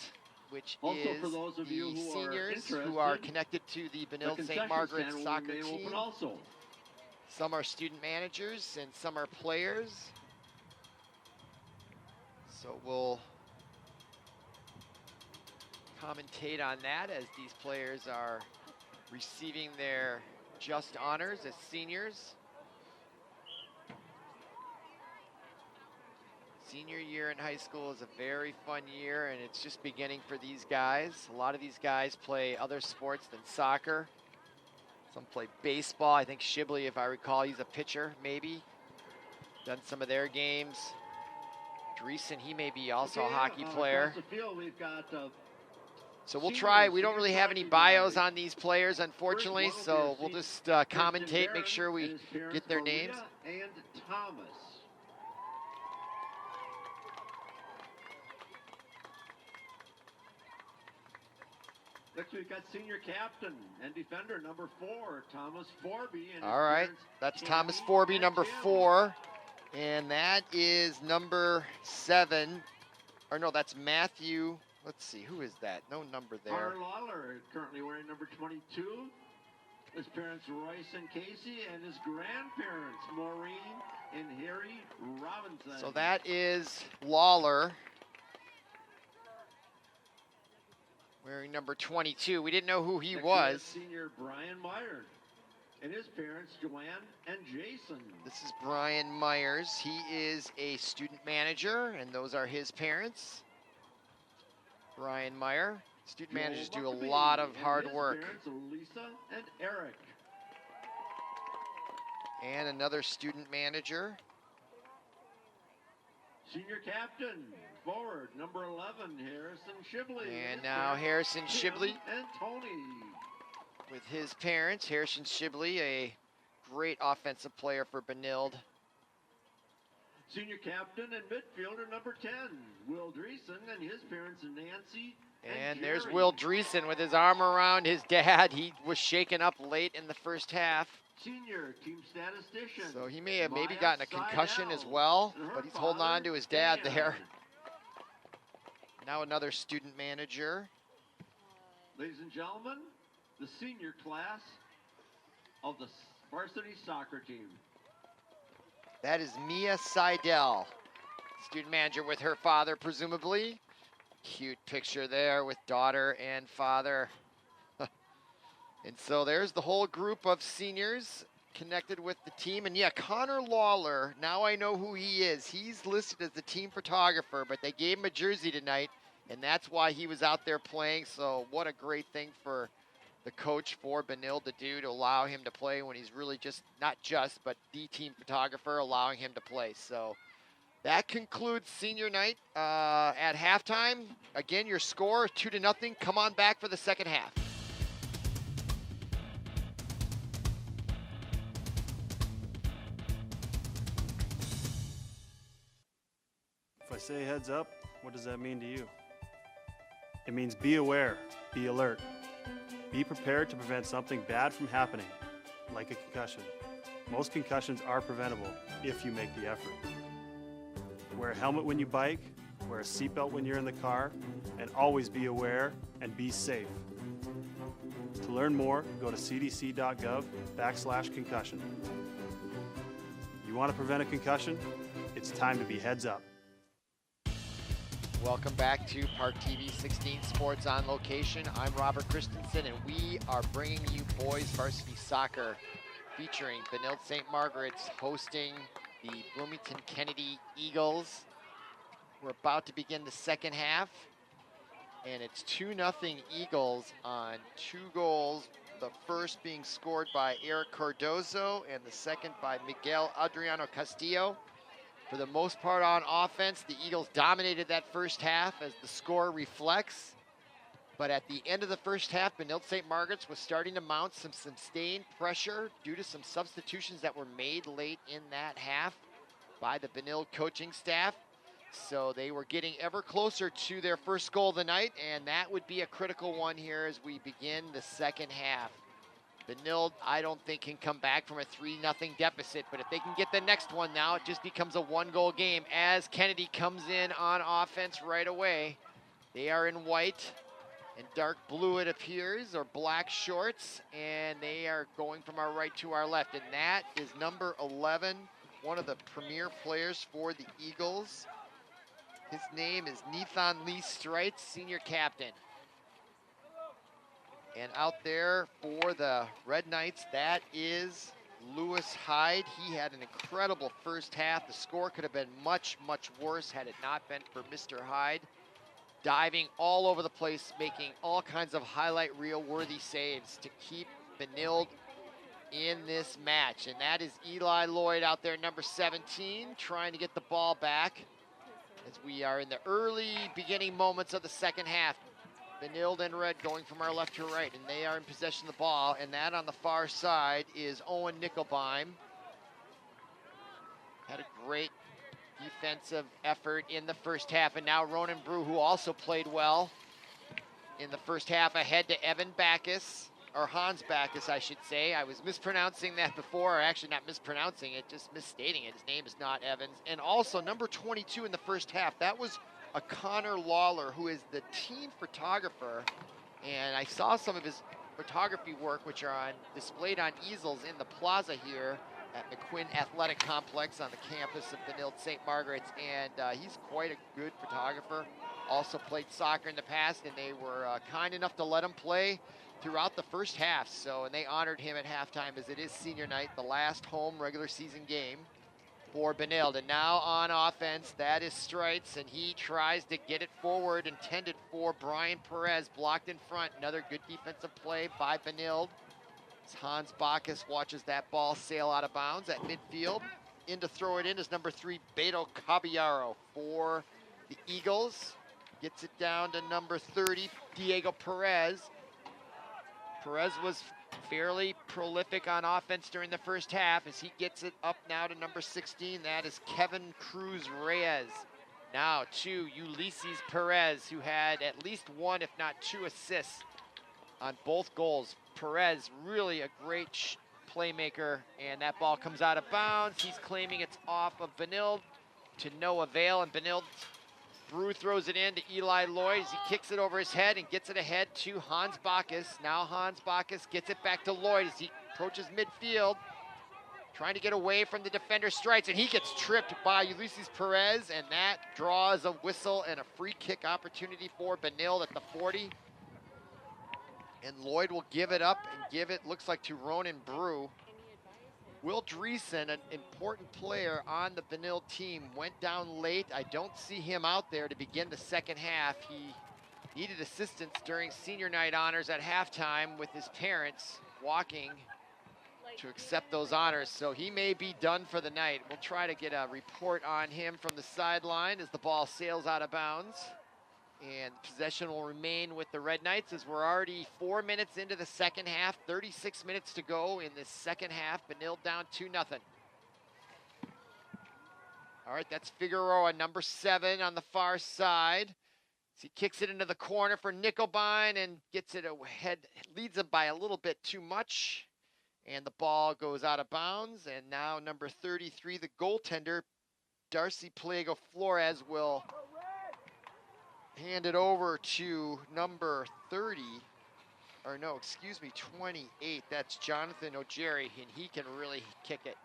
which is for those of you the who seniors are who are connected to the Benilde-St. Margaret's soccer team. Also. Some are student managers and some are players. So we'll commentate on that as these players are receiving their just honors as seniors. Senior year in high school is a very fun year, and it's just beginning for these guys. A lot of these guys play other sports than soccer. Some play baseball. I think Shibley, if I recall, he's a pitcher, maybe. Done some of their games. Dreesen, he may be also a hockey player. So we'll try. We don't really have any bios on these players, unfortunately, so we'll just commentate, make sure we get their names. And Thomas. Next we've got senior captain and defender number 4, Thomas Forby. And All right, parents, that's Tammy Thomas Forby, and number Tim. 4. And that is number 7. Or no, that's Matthew. Let's see, who is that? No number there. Connor Lawler is currently wearing number 22. His parents, Royce and Casey, and his grandparents, Maureen and Harry Robinson. So that is Lawler, wearing number 22. We didn't know who he Next was. we have senior Brian Meyer and his parents, Joanne and Jason. This is Brian Myers. He is a student manager, and those are his parents. Brian Meyer. Student Joel managers do a Buckabee lot of and hard his work. Parents, Lisa and Eric. And another student manager. Senior captain, forward, number 11, Harrison Shibley. And His now parents, Harrison Tim Shibley and Tony. with his parents. Harrison Shibley, a great offensive player for Benilde. Senior captain and midfielder number 10, Will Dreesen, and his parents, Nancy And and there's Jerry. Will Dreesen with his arm around his dad. He was shaken up late in the first half, Senior team statistician. so he may have maybe Maya gotten a concussion as Seidel, well, and her but he's holding father, on to his dad Dan. there. Now another student manager. Ladies and gentlemen, the senior class of the varsity soccer team. That is Mia Seidel, student manager with her father, presumably. Cute picture there with daughter and father. And so there's the whole group of seniors connected with the team. And yeah, Connor Lawler, now I know who he is. He's listed as the team photographer, but they gave him a jersey tonight, and that's why he was out there playing. So what a great thing for the coach for Benilde to do, to allow him to play when he's really just, not just, but the team photographer, allowing him to play. So that concludes senior night. At halftime, again, your score 2-0. Come on back for the second half. If I say heads up, what does that mean to you? It means be aware, be alert. Be prepared to prevent something bad from happening, like a concussion. Most concussions are preventable if you make the effort. Wear a helmet when you bike, wear a seatbelt when you're in the car, and always be aware and be safe. To learn more, go to cdc.gov/concussion. You want to prevent a concussion? It's time to be heads up. Welcome back to ParkTV 16 Sports on Location. I'm Robert Christensen, and we are bringing you boys varsity soccer featuring Benilde-St. Margaret's hosting the Bloomington Kennedy Eagles. We're about to begin the second half, and it's 2-0 Eagles on 2 goals. The first being scored by Eric Cardozo, and the second by Miguel Adriano Castillo. For the most part on offense, the Eagles dominated that first half, as the score reflects. But at the end of the first half, Benilde-St. Margaret's was starting to mount some sustained pressure due to some substitutions that were made late in that half by the Benilde coaching staff. So they were getting ever closer to their first goal of the night, and that would be a critical one here as we begin the second half. Benilde, I don't think, can come back from a 3-0 deficit, but if they can get the next one now, it just becomes a 1-goal game as Kennedy comes in on offense right away. They are in white and dark blue, it appears, or black shorts, and they are going from our right to our left, and that is number 11, one of the premier players for the Eagles. His name is Nathan Lee Streitz, senior captain. And out there for the Red Knights, that is Lewis Hyde. He had an incredible first half. The score could have been much, much worse had it not been for Mr. Hyde. Diving all over the place, making all kinds of highlight reel-worthy saves to keep Benilde in this match. And that is Eli Lloyd out there, number 17, trying to get the ball back as we are in the early beginning moments of the second half. Benilde and Red going from our left to right, and they are in possession of the ball, and that on the far side is Owen Nickelbeim. Had a great defensive effort in the first half, and now Ronan Brew, who also played well. in the first half, ahead to Evan Backus, or Hans Backus, I should say. I was mispronouncing that before, or actually not mispronouncing it, just misstating it. His name is not Evans. And also number 22 in the first half, that was a Connor Lawler, who is the team photographer. And I saw some of his photography work, which are displayed on easels in the plaza here at McQuinn Athletic Complex on the campus of Benilde-St. Margaret's. And he's quite a good photographer. Also played soccer in the past, and they were kind enough to let him play throughout the first half. So, and they honored him at halftime, as it is senior night, the last home regular season game for Benilde. And now on offense, that is Streitz, and he tries to get it forward, intended for Brian Perez, blocked in front. Another good defensive play by Benilde. As Hans Backus watches that ball sail out of bounds at midfield. In to throw it in is number 3, Beto Caballero for the Eagles. Gets it down to number 30, Diego Perez. Perez was fairly prolific on offense during the first half, as he gets it up now to number 16. That is Kevin Cruz Reyes. Now to Ulysses Perez, who had at least 1, if not 2 assists on both goals. Perez, really a great playmaker, and that ball comes out of bounds. He's claiming it's off of Benilde to no avail, and Benilde Brew throws it in to Eli Lloyd as he kicks it over his head and gets it ahead to Hans Backus. Now Hans Backus gets it back to Lloyd as he approaches midfield, trying to get away from the defender Streitz, and he gets tripped by Ulysses Perez, and that draws a whistle and a free kick opportunity for Benilde at the 40. And Lloyd will give it up and give it, looks like, to Ronan Brew. Will Dreesen, an important player on the Benilde team, went down late. I don't see him out there to begin the second half. He needed assistance during senior night honors at halftime with his parents walking to accept those honors, so he may be done for the night. We'll try to get a report on him from the sideline as the ball sails out of bounds. And possession will remain with the Red Knights, as we're already 4 minutes into the second half, 36 minutes to go in this second half. Benilde down 2-0. All right, that's Figueroa, number 7 on the far side. So he kicks it into the corner for Nickelbein and gets it ahead, leads him by a little bit too much. And the ball goes out of bounds. And now number 33, the goaltender, Darcy Pliego Flores, will hand it over to number 30, or no, excuse me, 28. That's Jonathan O'Jerry, and he can really kick it.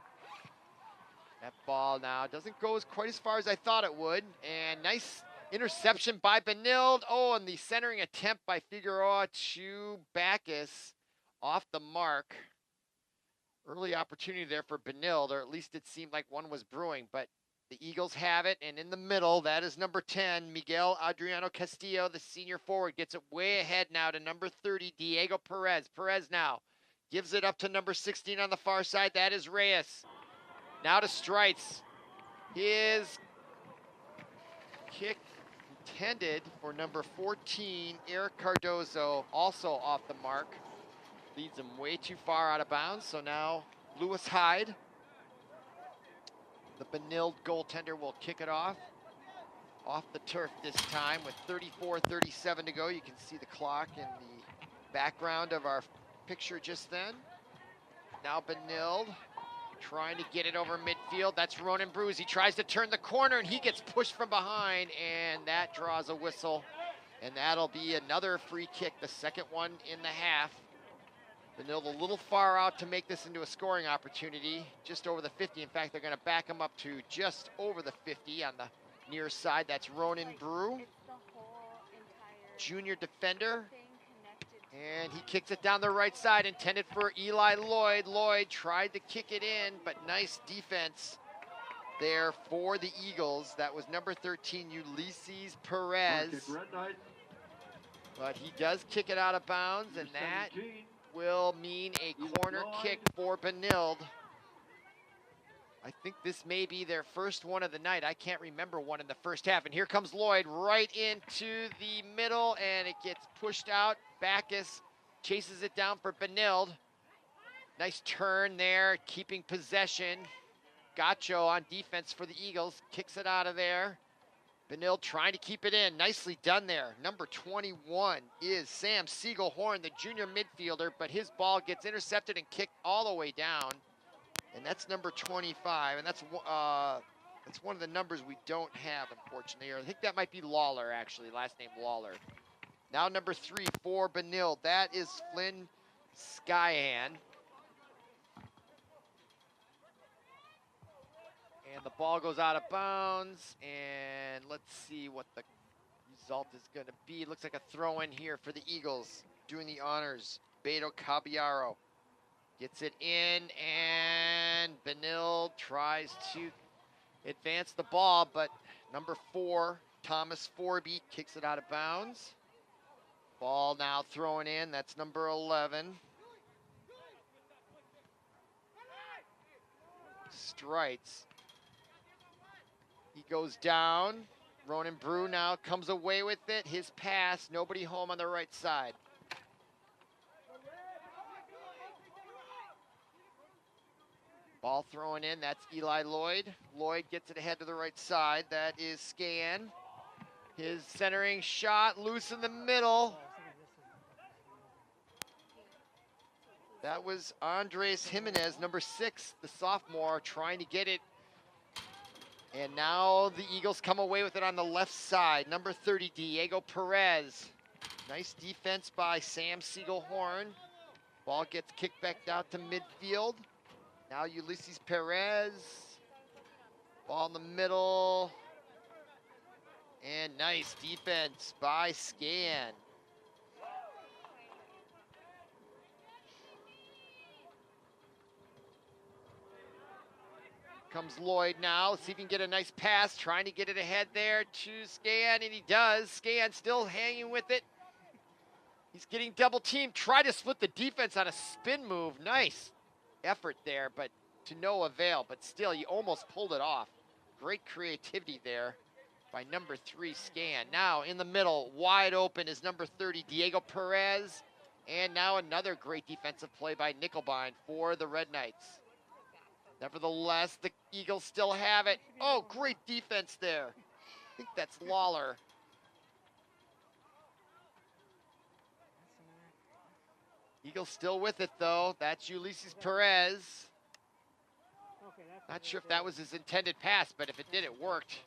That ball now doesn't go quite as far as I thought it would, and nice interception by Benilde. Oh, and the centering attempt by Figueroa to Backus off the mark. Early opportunity there for Benilde, or at least it seemed like one was brewing, but the Eagles have it, and in the middle, that is number 10, Miguel Adriano Castillo, the senior forward, gets it way ahead now to number 30, Diego Perez. Perez now gives it up to number 16 on the far side. That is Reyes. Now to Streitz. His kick intended for number 14, Eric Cardozo, also off the mark. Leads him way too far out of bounds, so now Lewis Hyde, the Benilde goaltender, will kick it off the turf this time with 34:37 to go. You can see the clock in the background of our picture just then. Now Benilde trying to get it over midfield. That's Ronan Brews. He tries to turn the corner, and he gets pushed from behind, and that draws a whistle. And that'll be another free kick, the second one in the half. Benilde a little far out to make this into a scoring opportunity, just over the 50. In fact, they're going to back him up to just over the 50 on the near side. That's Ronan Brew, junior defender. And he kicks it down the right side, intended for Eli Lloyd. Lloyd tried to kick it in, but nice defense there for the Eagles. That was number 13, Ulysses Perez. But he does kick it out of bounds, and that will mean a corner kick for Benilde. I think this may be their first one of the night. I can't remember one in the first half. And here comes Lloyd right into the middle, and it gets pushed out. Backus chases it down for Benilde. Nice turn there, keeping possession. Gacho on defense for the Eagles, kicks it out of there. Benilde trying to keep it in. Nicely done there. Number 21 is Sam Siegelhorn, the junior midfielder, but his ball gets intercepted and kicked all the way down. And that's number 25, and that's one of the numbers we don't have, unfortunately. Or I think that might be Lawler, actually, last name Lawler. Now number 3 for Benilde. That is Flynn Skyan. And the ball goes out of bounds, and let's see what the result is going to be. Looks like a throw-in here for the Eagles. Doing the honors, Beto Caballero gets it in, and Benilde tries to advance the ball, but number 4, Thomas Forby, kicks it out of bounds. Ball now thrown in, that's number 11. Strites. He goes down. Ronan Brew now comes away with it. His pass, nobody home on the right side. Ball thrown in, that's Eli Lloyd. Lloyd gets it ahead to the right side. That is Scan. His centering shot, loose in the middle. That was Andres Jimenez, number 6, the sophomore, trying to get it. And now the Eagles come away with it on the left side. Number 30, Diego Perez. Nice defense by Sam Siegelhorn. Ball gets kicked back out to midfield. Now Ulysses Perez. Ball in the middle. And nice defense by Scan. Comes Lloyd now, see if he can get a nice pass, trying to get it ahead there to Scan, and he does. Scan still hanging with it. He's getting double teamed, try to split the defense on a spin move. Nice effort there, but to no avail, but still, he almost pulled it off. Great creativity there by number 3, Scan. Now in the middle, wide open is number 30, Diego Perez, and now another great defensive play by Nickelbein for the Red Knights. Nevertheless, the Eagles still have it. Oh, great defense there. I think that's Lawler. Eagles still with it, though. That's Ulysses Perez. Not sure if that was his intended pass, but if it did, it worked.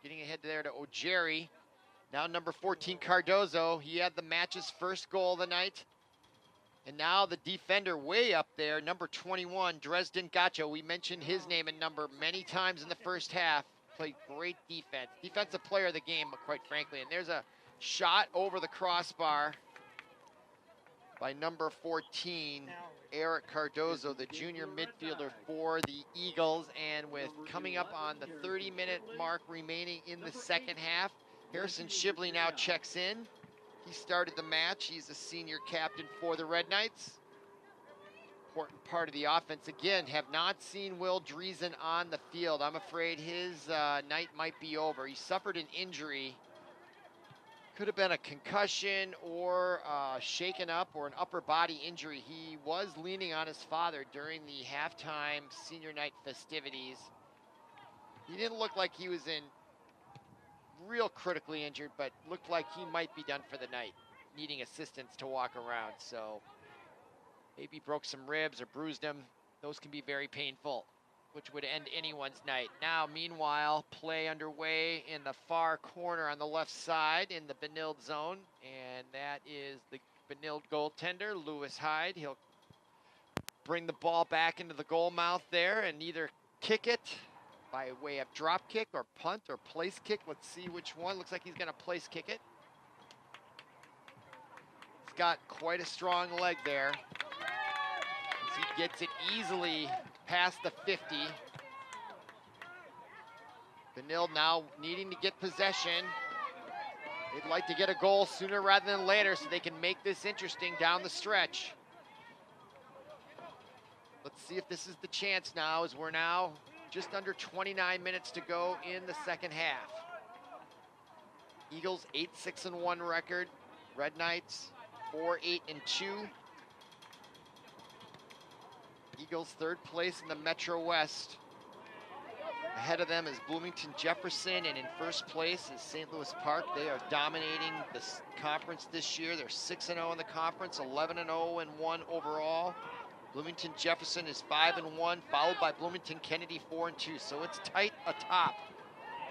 Getting ahead there to Ojeri. Now number 14, Cardozo. He had the match's first goal of the night. And now the defender way up there, number 21, Dresden Gacho. We mentioned his name and number many times in the first half. Played great defense. Defensive player of the game, quite frankly. And there's a shot over the crossbar by number 14, Eric Cardozo, the junior midfielder for the Eagles. And with coming up on the 30-minute mark remaining in the second half, Harrison Shibley now checks in. He started the match. He's a senior captain for the Red Knights. Important part of the offense. Again, have not seen Will Driesen on the field. I'm afraid his night might be over. He suffered an injury. Could have been a concussion or shaken up or an upper body injury. He was leaning on his father during the halftime senior night festivities. He didn't look like he was in real critically injured, but looked like he might be done for the night, needing assistance to walk around. So maybe broke some ribs or bruised him. Those can be very painful, which would end anyone's night. Now, meanwhile, play underway in the far corner on the left side in the Benilde zone, and that is the Benilde goaltender, Lewis Hyde. He'll bring the ball back into the goal mouth there and either kick it by way of drop kick or punt or place kick. Let's see which one. Looks like he's going to place kick it. He's got quite a strong leg there. As he gets it easily past the 50. Benilde now needing to get possession. They'd like to get a goal sooner rather than later so they can make this interesting down the stretch. Let's see if this is the chance now, as we're now just under 29 minutes to go in the second half. Eagles 8-6-1 record. Red Knights 4-8-2. Eagles third place in the Metro West. Ahead of them is Bloomington Jefferson, and in first place is St. Louis Park. They are dominating this conference this year. They're 6-0 in the conference, 11-0 and 1 overall. Bloomington Jefferson is 5-1, followed by Bloomington Kennedy 4-2. So it's tight atop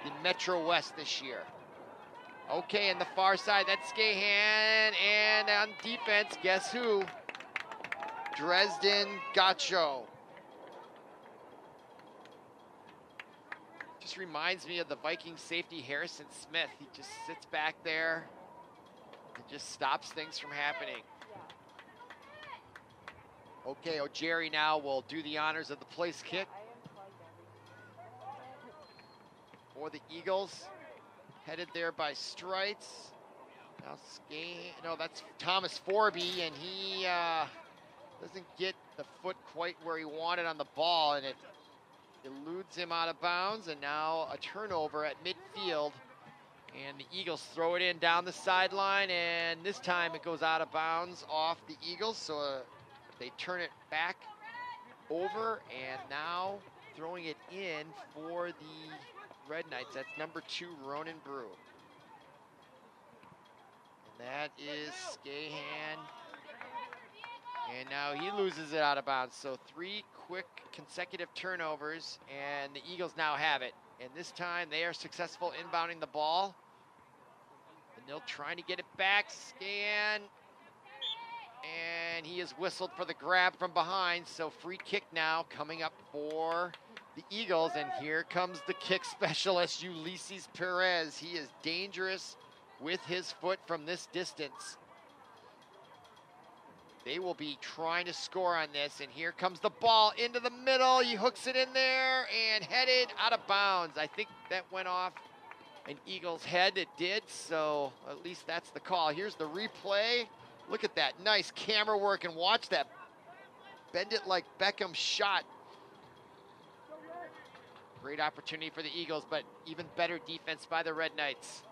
the Metro West this year. Okay, in the far side, that's Skahan, and on defense, guess who? Dresden Gacho. Just reminds me of the Viking safety Harrison Smith. He just sits back there and just stops things from happening. Okay, O'Jerry now will do the honors of the place kick for the Eagles. Headed there by Streitz. Now no, that's Thomas Forby, and he doesn't get the foot quite where he wanted on the ball, and it eludes him out of bounds, and now a turnover at midfield. And the Eagles throw it in down the sideline, and this time it goes out of bounds off the Eagles, so they turn it back over, and now throwing it in for the Red Knights. That's number 2, Ronan Brew. And that is Skahan. And now he loses it out of bounds. So 3 quick consecutive turnovers, and the Eagles now have it. And this time they are successful inbounding the ball. Benilde trying to get it back. Skahan. And he is whistled for the grab from behind. So free kick now coming up for the Eagles, and here comes the kick specialist, Ulysses Perez. He is dangerous with his foot from this distance. They will be trying to score on this, and here comes the ball into the middle. He hooks it in there and headed out of bounds. I think that went off an Eagles head. It did, so at least that's the call. Here's the replay. Look at that nice camera work, and watch that bend it like Beckham shot. Great opportunity for the Eagles, but even better defense by the Red Knights.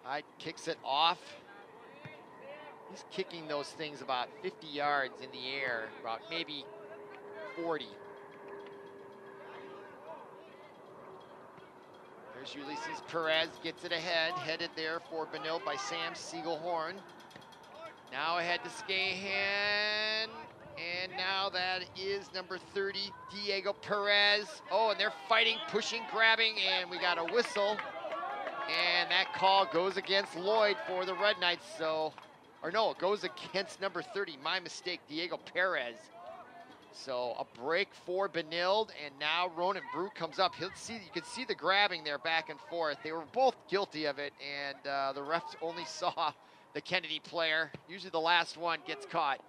Hyde kicks it off. He's kicking those things about 50 yards in the air, about maybe 40. There's Ulysses Perez, gets it ahead, headed there for Benilde by Sam Siegelhorn. Now ahead to Skahan. And now that is number 30, Diego Perez. Oh, and they're fighting, pushing, grabbing, and we got a whistle. And that call goes against Lloyd for the Red Knights. So, or no, it goes against number 30. My mistake, Diego Perez. So a break for Benilde, and now Ronan Brew comes up. You can see the grabbing there back and forth. They were both guilty of it, and the refs only saw the Kennedy player. Usually the last one gets caught.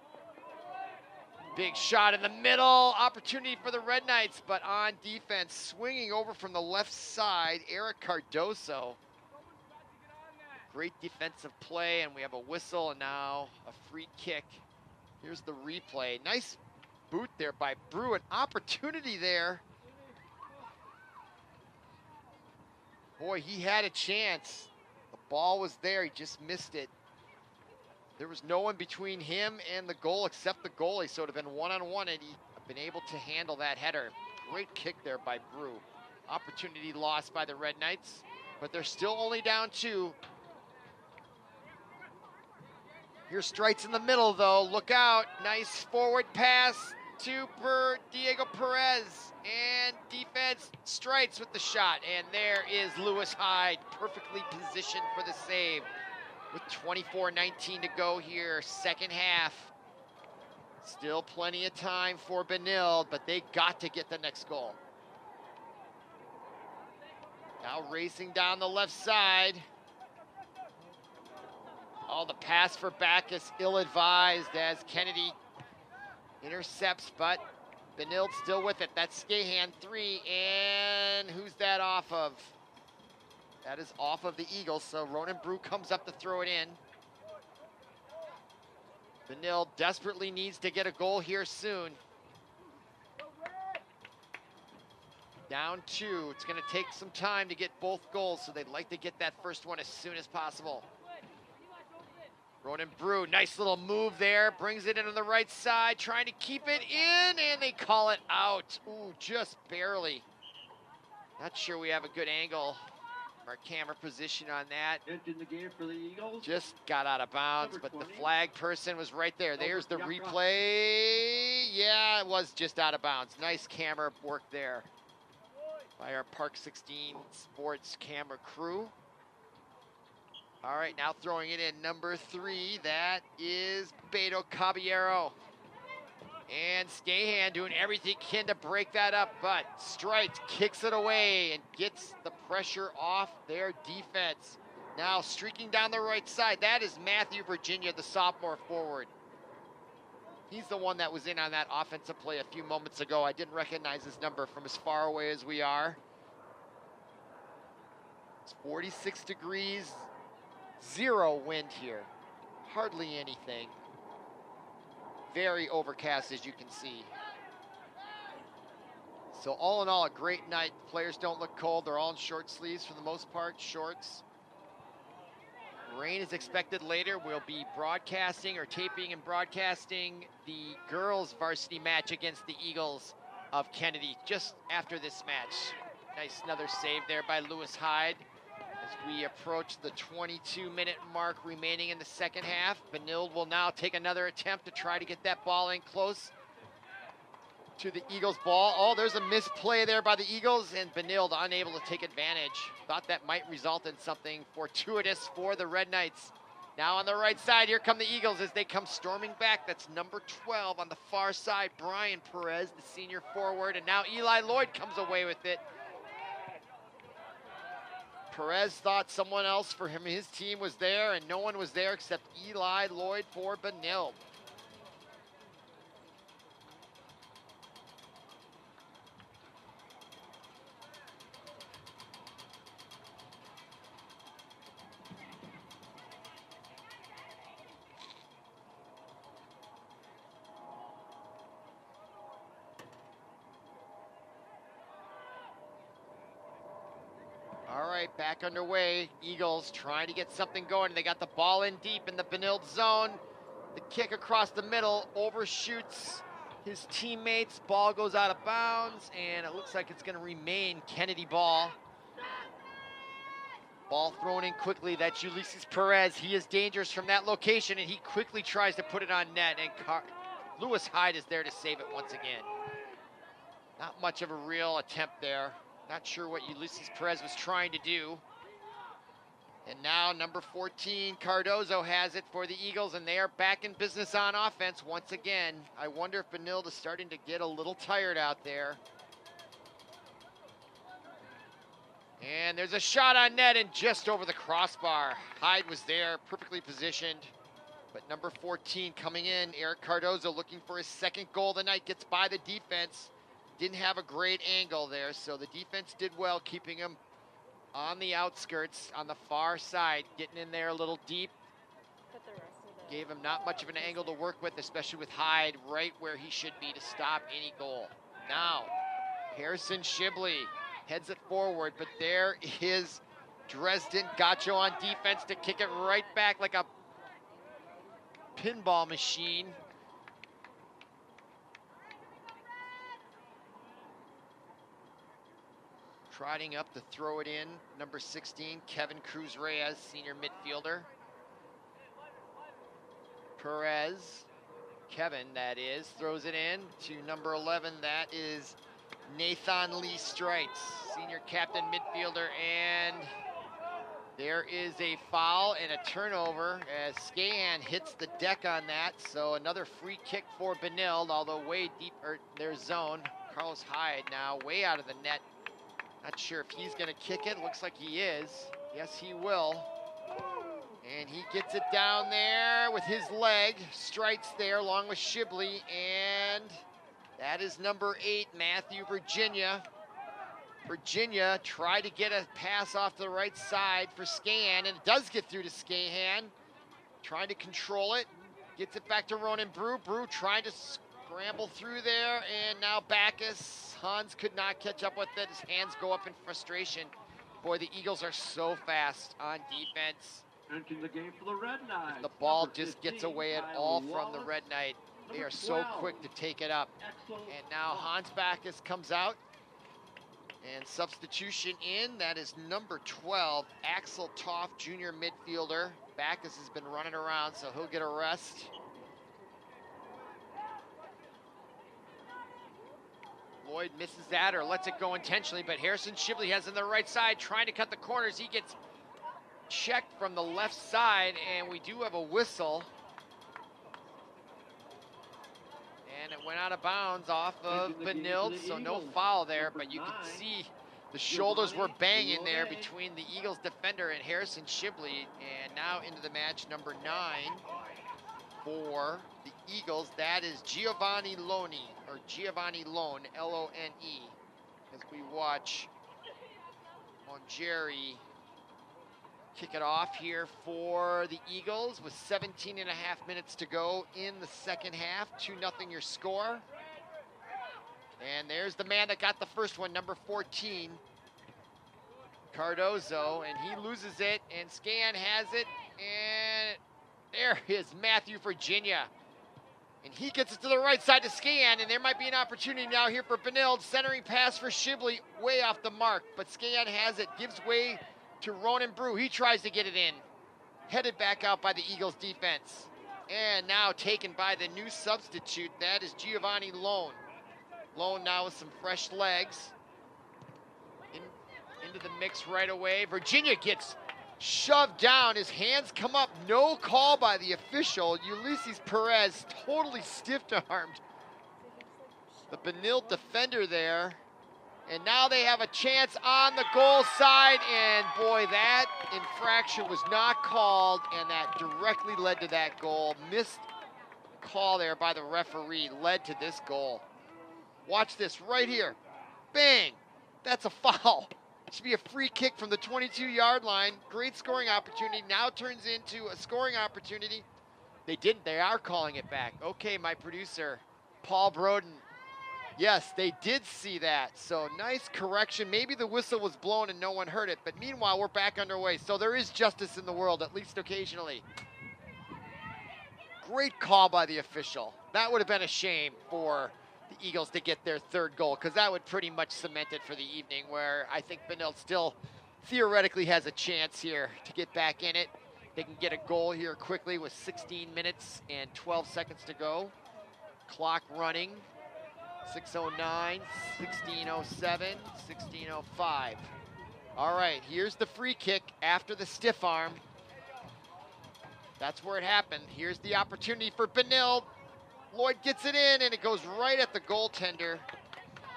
Big shot in the middle, opportunity for the Red Knights, but on defense, swinging over from the left side, Eric Cardoso. Great defensive play, and we have a whistle, and now a free kick. Here's the replay. Nice boot there by Brew, an opportunity there. Boy, he had a chance. The ball was there, he just missed it. There was no one between him and the goal except the goalie, so it would have been one-on-one, and he been able to handle that header. Great kick there by Brew. Opportunity lost by the Red Knights, but they're still only down 2. Here's Streitz in the middle, though. Look out. Nice forward pass to Diego Perez. And defense, Streitz with the shot. And there is Lewis Hyde, perfectly positioned for the save. With 24:19 to go here, second half. Still plenty of time for Benilde, but they got to get the next goal. Now racing down the left side. Oh, the pass for Backus, ill-advised as Kennedy intercepts, but Benilde still with it. That's Skahan 3, and who's that off of? That is off of the Eagles, so Ronan Brew comes up to throw it in. Benilde desperately needs to get a goal here soon. Down 2. It's going to take some time to get both goals, so they'd like to get that first one as soon as possible. Ronan Brew, nice little move there, brings it into the right side, trying to keep it in, and they call it out. Ooh, just barely. Not sure we have a good angle, our camera position on that. Entering the game for the Eagles. Just got out of bounds, but the flag person was right there. There's the replay. Yeah, it was just out of bounds. Nice camera work there by our Park 16 sports camera crew. All right, now throwing it in, number 3, that is Beto Caballero. And Stahan doing everything he can to break that up, but Strite kicks it away and gets the pressure off their defense. Now streaking down the right side, that is Matthew Virginia, the sophomore forward. He's the one that was in on that offensive play a few moments ago. I didn't recognize his number from as far away as we are. It's 46 degrees, 0 wind here, hardly anything. Very overcast, as you can see. So all in all, a great night. Players don't look cold. They're all in short sleeves for the most part, shorts. Rain is expected later. We'll be broadcasting or taping and broadcasting the girls varsity match against the Eagles of Kennedy just after this match. Nice, another save there by Lewis Hyde. As we approach the 22-minute mark remaining in the second half, Benilde will now take another attempt to try to get that ball in close to the Eagles' ball. Oh, there's a misplay there by the Eagles, and Benilde unable to take advantage. Thought that might result in something fortuitous for the Red Knights. Now on the right side, here come the Eagles as they come storming back. That's number 12 on the far side, Brian Perez, the senior forward, and now Eli Lloyd comes away with it. Perez thought someone else for him, his team was there, and no one was there except Eli Lloyd for Benilde. All right, back underway. Eagles trying to get something going. They got the ball in deep in the Benilde zone. The kick across the middle overshoots his teammates. Ball goes out of bounds, and it looks like it's going to remain Kennedy ball. Ball thrown in quickly. That's Ulysses Perez. He is dangerous from that location, and he quickly tries to put it on net, and Lewis Hyde is there to save it once again. Not much of a real attempt there. Not sure what Ulysses Perez was trying to do. And now number 14, Cardozo has it for the Eagles, and they are back in business on offense once again. I wonder if Benilde is starting to get a little tired out there. And there's a shot on net and just over the crossbar. Hyde was there, perfectly positioned. But number 14 coming in, Eric Cardozo looking for his second goal of the night, gets by the defense. Didn't have a great angle there, so the defense did well keeping him on the outskirts, on the far side, getting in there a little deep. Gave him not much of an angle to work with, especially with Hyde right where he should be to stop any goal. Now, Harrison Shibley heads it forward, but there is Dresden Gacho on defense to kick it right back like a pinball machine. Trotting up to throw it in, number 16, Kevin Cruz Reyes, senior midfielder. Perez, Kevin that is, throws it in to number 11, that is Nathan Lee Strites, senior captain midfielder, and there is a foul and a turnover as Skahan hits the deck on that, so another free kick for Benilde, although way deep their zone. Carlos Hyde now way out of the net. Not sure if he's gonna kick it, looks like he is. Yes, he will. And he gets it down there with his leg, Strites there along with Shibley, and that is number 8, Matthew Virginia. Virginia tried to get a pass off the right side for Skahan, and it does get through to Skahan. Trying to control it, gets it back to Ronan Brew. Brew trying to scramble through there, and now Backus. Hans could not catch up with it. His hands go up in frustration. Boy, the Eagles are so fast on defense. Entering the game for the Red Knights. The ball number just 15, gets away at Kyle all from the Wallace. Red Knight. They Number are so 12, quick to take it up. Axel And now Voss. Hans Backus comes out. And substitution in, that is number 12, Axel Toft, junior midfielder. Backus has been running around, so he'll get a rest. Lloyd misses that or lets it go intentionally, but Harrison Shibley has on the right side trying to cut the corners. He gets checked from the left side, and we do have a whistle. And it went out of bounds off of Benilde, so no foul there, but you can see the shoulders were banging there between the Eagles defender and Harrison Shibley. And now into the match, number 9 for the Eagles. That is Giovanni Lone, L-O-N-E, as we watch Jerry kick it off here for the Eagles with 17 and a half minutes to go in the second half. 2-0 your score. And there's the man that got the first one, number 14, Cardozo, and he loses it, and Scan has it, and there is Matthew Virginia. And he gets it to the right side to Scan, and there might be an opportunity now here for Benilde. Centering pass for Shibley, way off the mark, but Scan has it, gives way to Ronan Brew. He tries to get it in. Headed back out by the Eagles defense. And now taken by the new substitute, that is Giovanni Lone. Lone now with some fresh legs. Into the mix right away. Virginia gets shoved down. His hands come up. No call by the official. Ulysses Perez totally stiff-armed the Benilde defender there. And now they have a chance on the goal side. And boy, that infraction was not called, and that directly led to that goal. Missed call there by the referee led to this goal. Watch this right here. Bang! That's a foul. It should be a free kick from the 22-yard line. Great scoring opportunity. Now turns into a scoring opportunity. They didn't. They are calling it back. Okay, my producer, Paul Broden. Yes, they did see that. So nice correction. Maybe the whistle was blown and no one heard it. But meanwhile, we're back underway. So there is justice in the world, at least occasionally. Great call by the official. That would have been a shame for the Eagles to get their third goal, because that would pretty much cement it for the evening, where I think Benilde still theoretically has a chance here to get back in it. They can get a goal here quickly with 16 minutes and 12 seconds to go. Clock running. 6:09, 16:07, 16:05. All right, here's the free kick after the stiff arm. That's where it happened. Here's the opportunity for Benilde. Lloyd gets it in, and it goes right at the goaltender,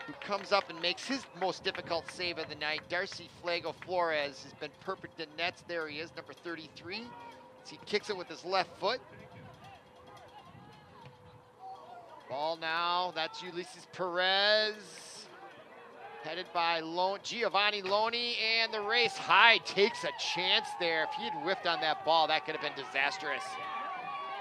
who comes up and makes his most difficult save of the night. Darcy Flago Flores has been perfect in nets. There he is, number 33. As he kicks it with his left foot. Ball now, that's Ulysses Perez. Headed by Giovanni Lone, and the race high takes a chance there. If he had whiffed on that ball, that could have been disastrous.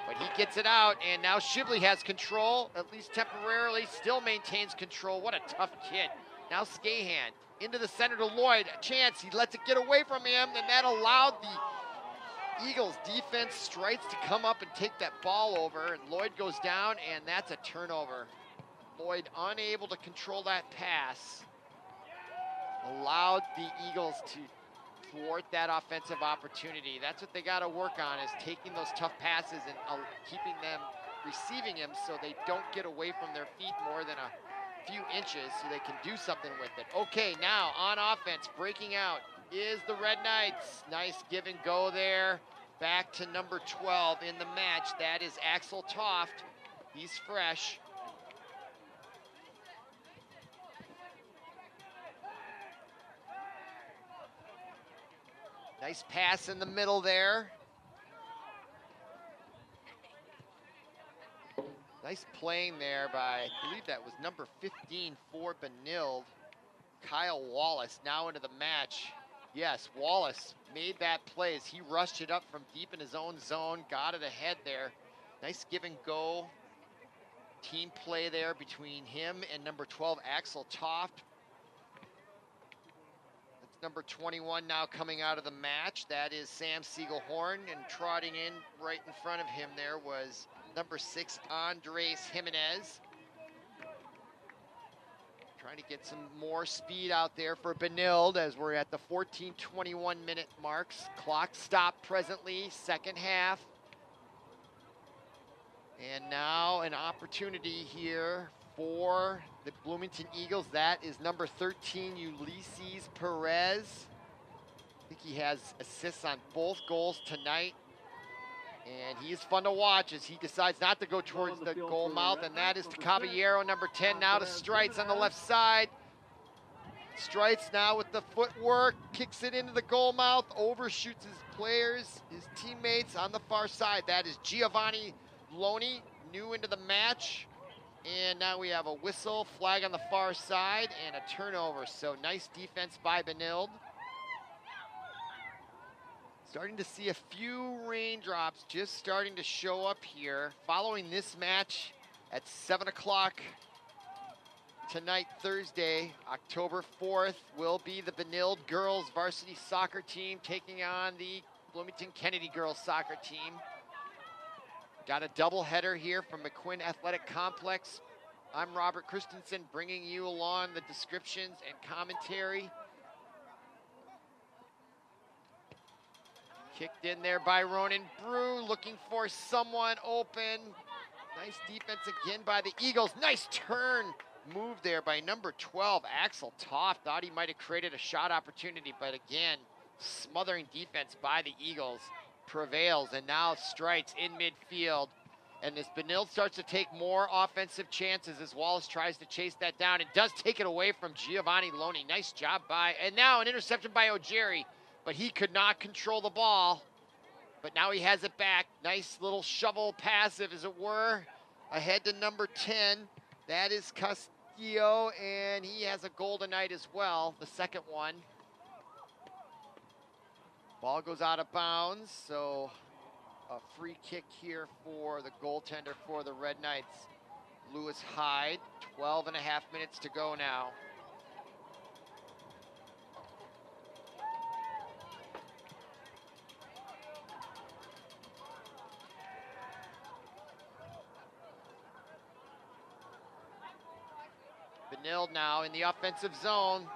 But he gets it out, and now Shibley has control, at least temporarily, still maintains control. What a tough kid. Now Skahan into the center to Lloyd. A chance, he lets it get away from him, and that allowed the Eagles defense Strites to come up and take that ball over, and Lloyd goes down, and that's a turnover. Lloyd unable to control that pass. Allowed the Eagles to thwart that offensive opportunity. That's what they got to work on, is taking those tough passes and keeping them, receiving them, so they don't get away from their feet more than a few inches, so they can do something with it. Okay, now on offense, breaking out is the Red Knights. Nice give and go there. Back to number 12 in the match. That is Axel Toft. He's fresh. Nice pass in the middle there. Nice playing there by, I believe that was number 15 for Benilde, Kyle Wallace, now into the match. Yes, Wallace made that play as he rushed it up from deep in his own zone, got it ahead there. Nice give and go. Team play there between him and number 12, Axel Toft. number 21 now coming out of the match. That is Sam Siegelhorn, and trotting in right in front of him there was number 6, Andres Jimenez. Trying to get some more speed out there for Benilde as we're at the 14:21 minute marks. Clock stopped presently, second half. And now an opportunity here for the Bloomington Eagles. That is number 13, Ulysses Perez. I think he has assists on both goals tonight. And he is fun to watch as he decides not to go towards the goal mouth, and that is to Caballero, number 10, now to Strites on the left side. Strites now with the footwork, kicks it into the goal mouth, overshoots his players, his teammates on the far side. That is Giovanni Loney, new into the match. And now we have a whistle, flag on the far side, and a turnover. So nice defense by Benilde. Starting to see a few raindrops just starting to show up here. Following this match at 7 o'clock tonight, Thursday, October 4th, will be the Benilde girls varsity soccer team taking on the Bloomington Kennedy girls soccer team. Got a doubleheader here from McQuinn Athletic Complex. I'm Robert Christensen, bringing you along the descriptions and commentary. Kicked in there by Ronan Brew, looking for someone open. Nice defense again by the Eagles. Nice turn move there by number 12, Axel Toff. Thought he might have created a shot opportunity, but again, smothering defense by the Eagles prevails. And now Strites in midfield. And as Benilde starts to take more offensive chances as Wallace tries to chase that down, it does take it away from Giovanni Loney. Nice job by, and now an interception by O'Jerry. But he could not control the ball. But now he has it back. Nice little shovel passive, as it were, ahead to number 10. That is Castillo, and he has a goal tonight as well, the second one. Ball goes out of bounds, so a free kick here for the goaltender for the Red Knights, Lewis Hyde. 12 and a half minutes to go now. Benilde now in the offensive zone.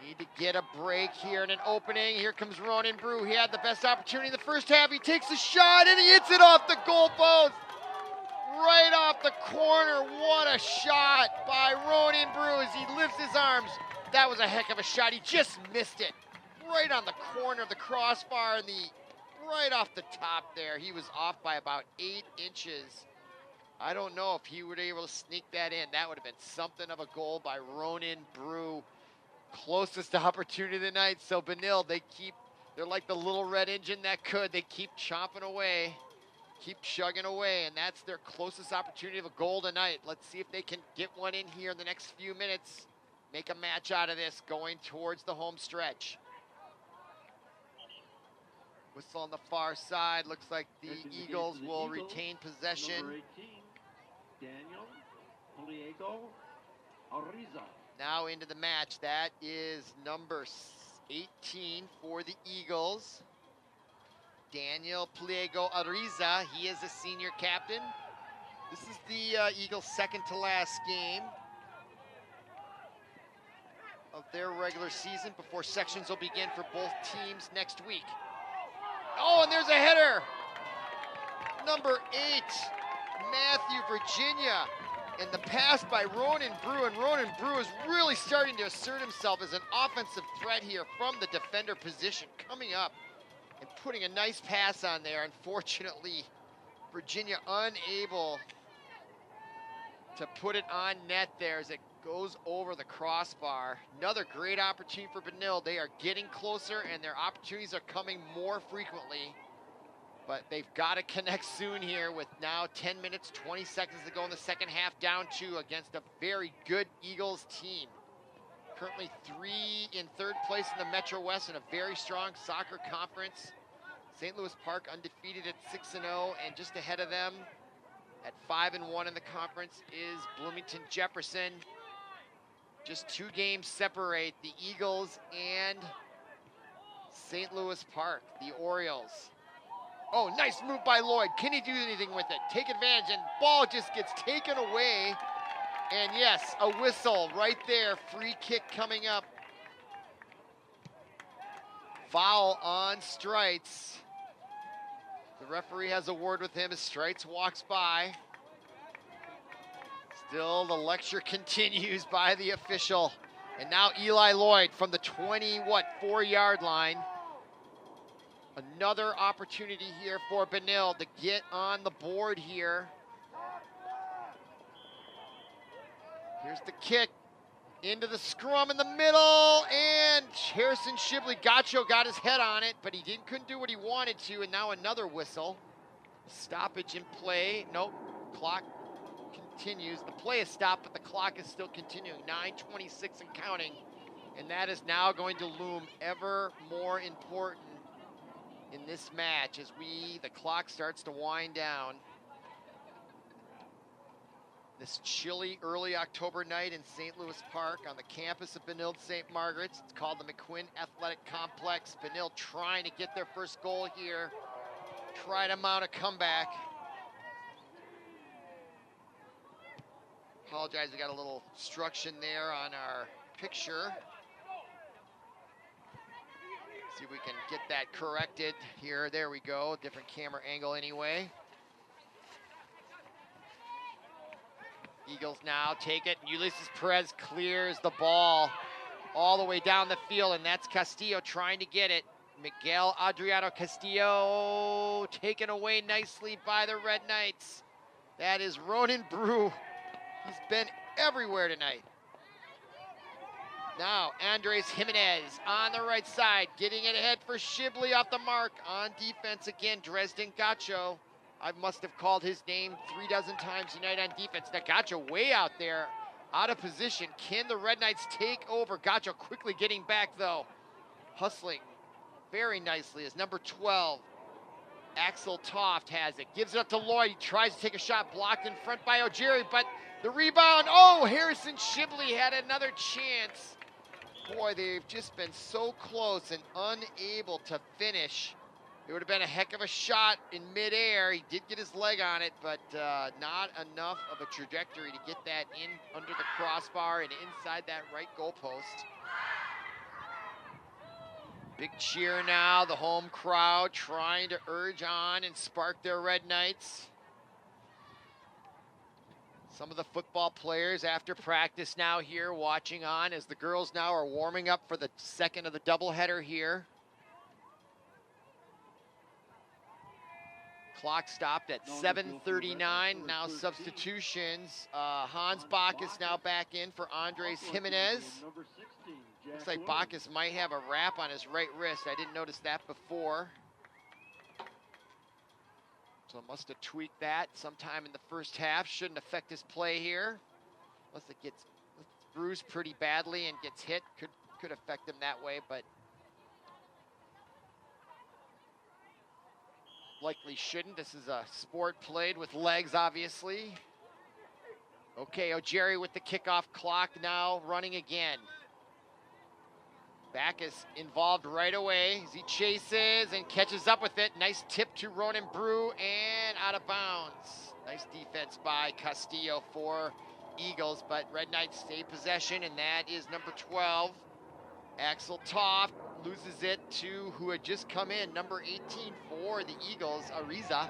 Need to get a break here and an opening. Here comes Ronan Brew. He had the best opportunity in the first half. He takes a shot and he hits it off the goal post. Right off the corner. What a shot by Ronan Brew as he lifts his arms. That was a heck of a shot. He just missed it. Right on the corner of the crossbar and right off the top there. He was off by about 8 inches. I don't know if he would be able to sneak that in. That would have been something of a goal by Ronan Brew. Closest opportunity of the night. So Benilde, they're like the little red engine that could. They keep chomping away, keep chugging away, and that's their closest opportunity of a goal tonight. Let's see if they can get one in here in the next few minutes. Make a match out of this going towards the home stretch. Whistle on the far side. Looks like the Eagles will retain possession. Number 18, Daniel Pliego Ariza. Now into the match. That is number 18 for the Eagles, Daniel Pliego Ariza. He is a senior captain. This is the Eagles' second to last game of their regular season before sections will begin for both teams next week. Oh, and there's a header. Number 8, Matthew Virginia. And the pass by Ronan Brew, and Ronan Brew is really starting to assert himself as an offensive threat here from the defender position, coming up and putting a nice pass on there. Unfortunately, Virginia unable to put it on net there as it goes over the crossbar. Another great opportunity for Benilde. They are getting closer, and their opportunities are coming more frequently. But they've got to connect soon here with now 10 minutes, 20 seconds to go in the second half, down 2 against a very good Eagles team. Currently in third place in the Metro West in a very strong soccer conference. St. Louis Park undefeated at 6-0, and just ahead of them at 5-1 in the conference is Bloomington Jefferson. Just 2 games separate the Eagles and St. Louis Park, the Orioles. Oh, nice move by Lloyd. Can he do anything with it? Take advantage, and ball just gets taken away. And yes, a whistle right there. Free kick coming up. Foul on Streitz. The referee has a word with him as Streitz walks by. Still, the lecture continues by the official. And now Eli Lloyd from the 4-yard line. Another opportunity here for Benilde to get on the board here. Here's the kick into the scrum in the middle, and Harrison Shibley Gacho got his head on it, but he couldn't do what he wanted to, and now another whistle. Stoppage in play. Nope, clock continues. The play is stopped, but the clock is still continuing. 9:26 and counting, and that is now going to loom ever more important in this match as the clock starts to wind down. This chilly early October night in St. Louis Park on the campus of Benilde-St. Margaret's. It's called the McQuinn Athletic Complex. Benilde trying to get their first goal here. Try to mount a comeback. Apologize, we got a little obstruction there on our picture. See if we can get that corrected here. There we go, different camera angle anyway. Eagles now take it, and Ulysses Perez clears the ball all the way down the field, and that's Castillo trying to get it. Miguel Adriano Castillo taken away nicely by the Red Knights. That is Ronan Brew. He's been everywhere tonight. Now, Andres Jimenez on the right side, getting it ahead for Shibley off the mark. On defense again, Dresden Gacho. I must have called his name 36 times tonight on defense. Now Gacho way out there, out of position. Can the Red Knights take over? Gacho quickly getting back though. Hustling very nicely as number 12, Axel Toft has it. Gives it up to Lloyd. He tries to take a shot, blocked in front by O'Jerry, but the rebound, oh, Harrison Shibley had another chance. Boy, they've just been so close and unable to finish. It would have been a heck of a shot in midair. He did get his leg on it, but not enough of a trajectory to get that in under the crossbar and inside that right goalpost. Big cheer now, the home crowd trying to urge on and spark their Red Knights. Some of the football players after practice now here watching on as the girls now are warming up for the second of the doubleheader here. Clock stopped at 7:39. Now substitutions. Hans Bacchus now back in for Andres Jimenez. Looks like Bacchus might have a wrap on his right wrist. I didn't notice that before. So must have tweaked that sometime in the first half. Shouldn't affect his play here. Unless it gets bruised pretty badly and gets hit. Could affect him that way, but likely shouldn't. This is a sport played with legs, obviously. Okay, O'Jerry with the kickoff clock now running again. Bacchus involved right away as he chases and catches up with it. Nice tip to Ronan Brew and out of bounds. Nice defense by Castillo for Eagles, but Red Knights stay possession, and that is number 12. Axel Toft loses it to who had just come in, number 18 for the Eagles, Ariza.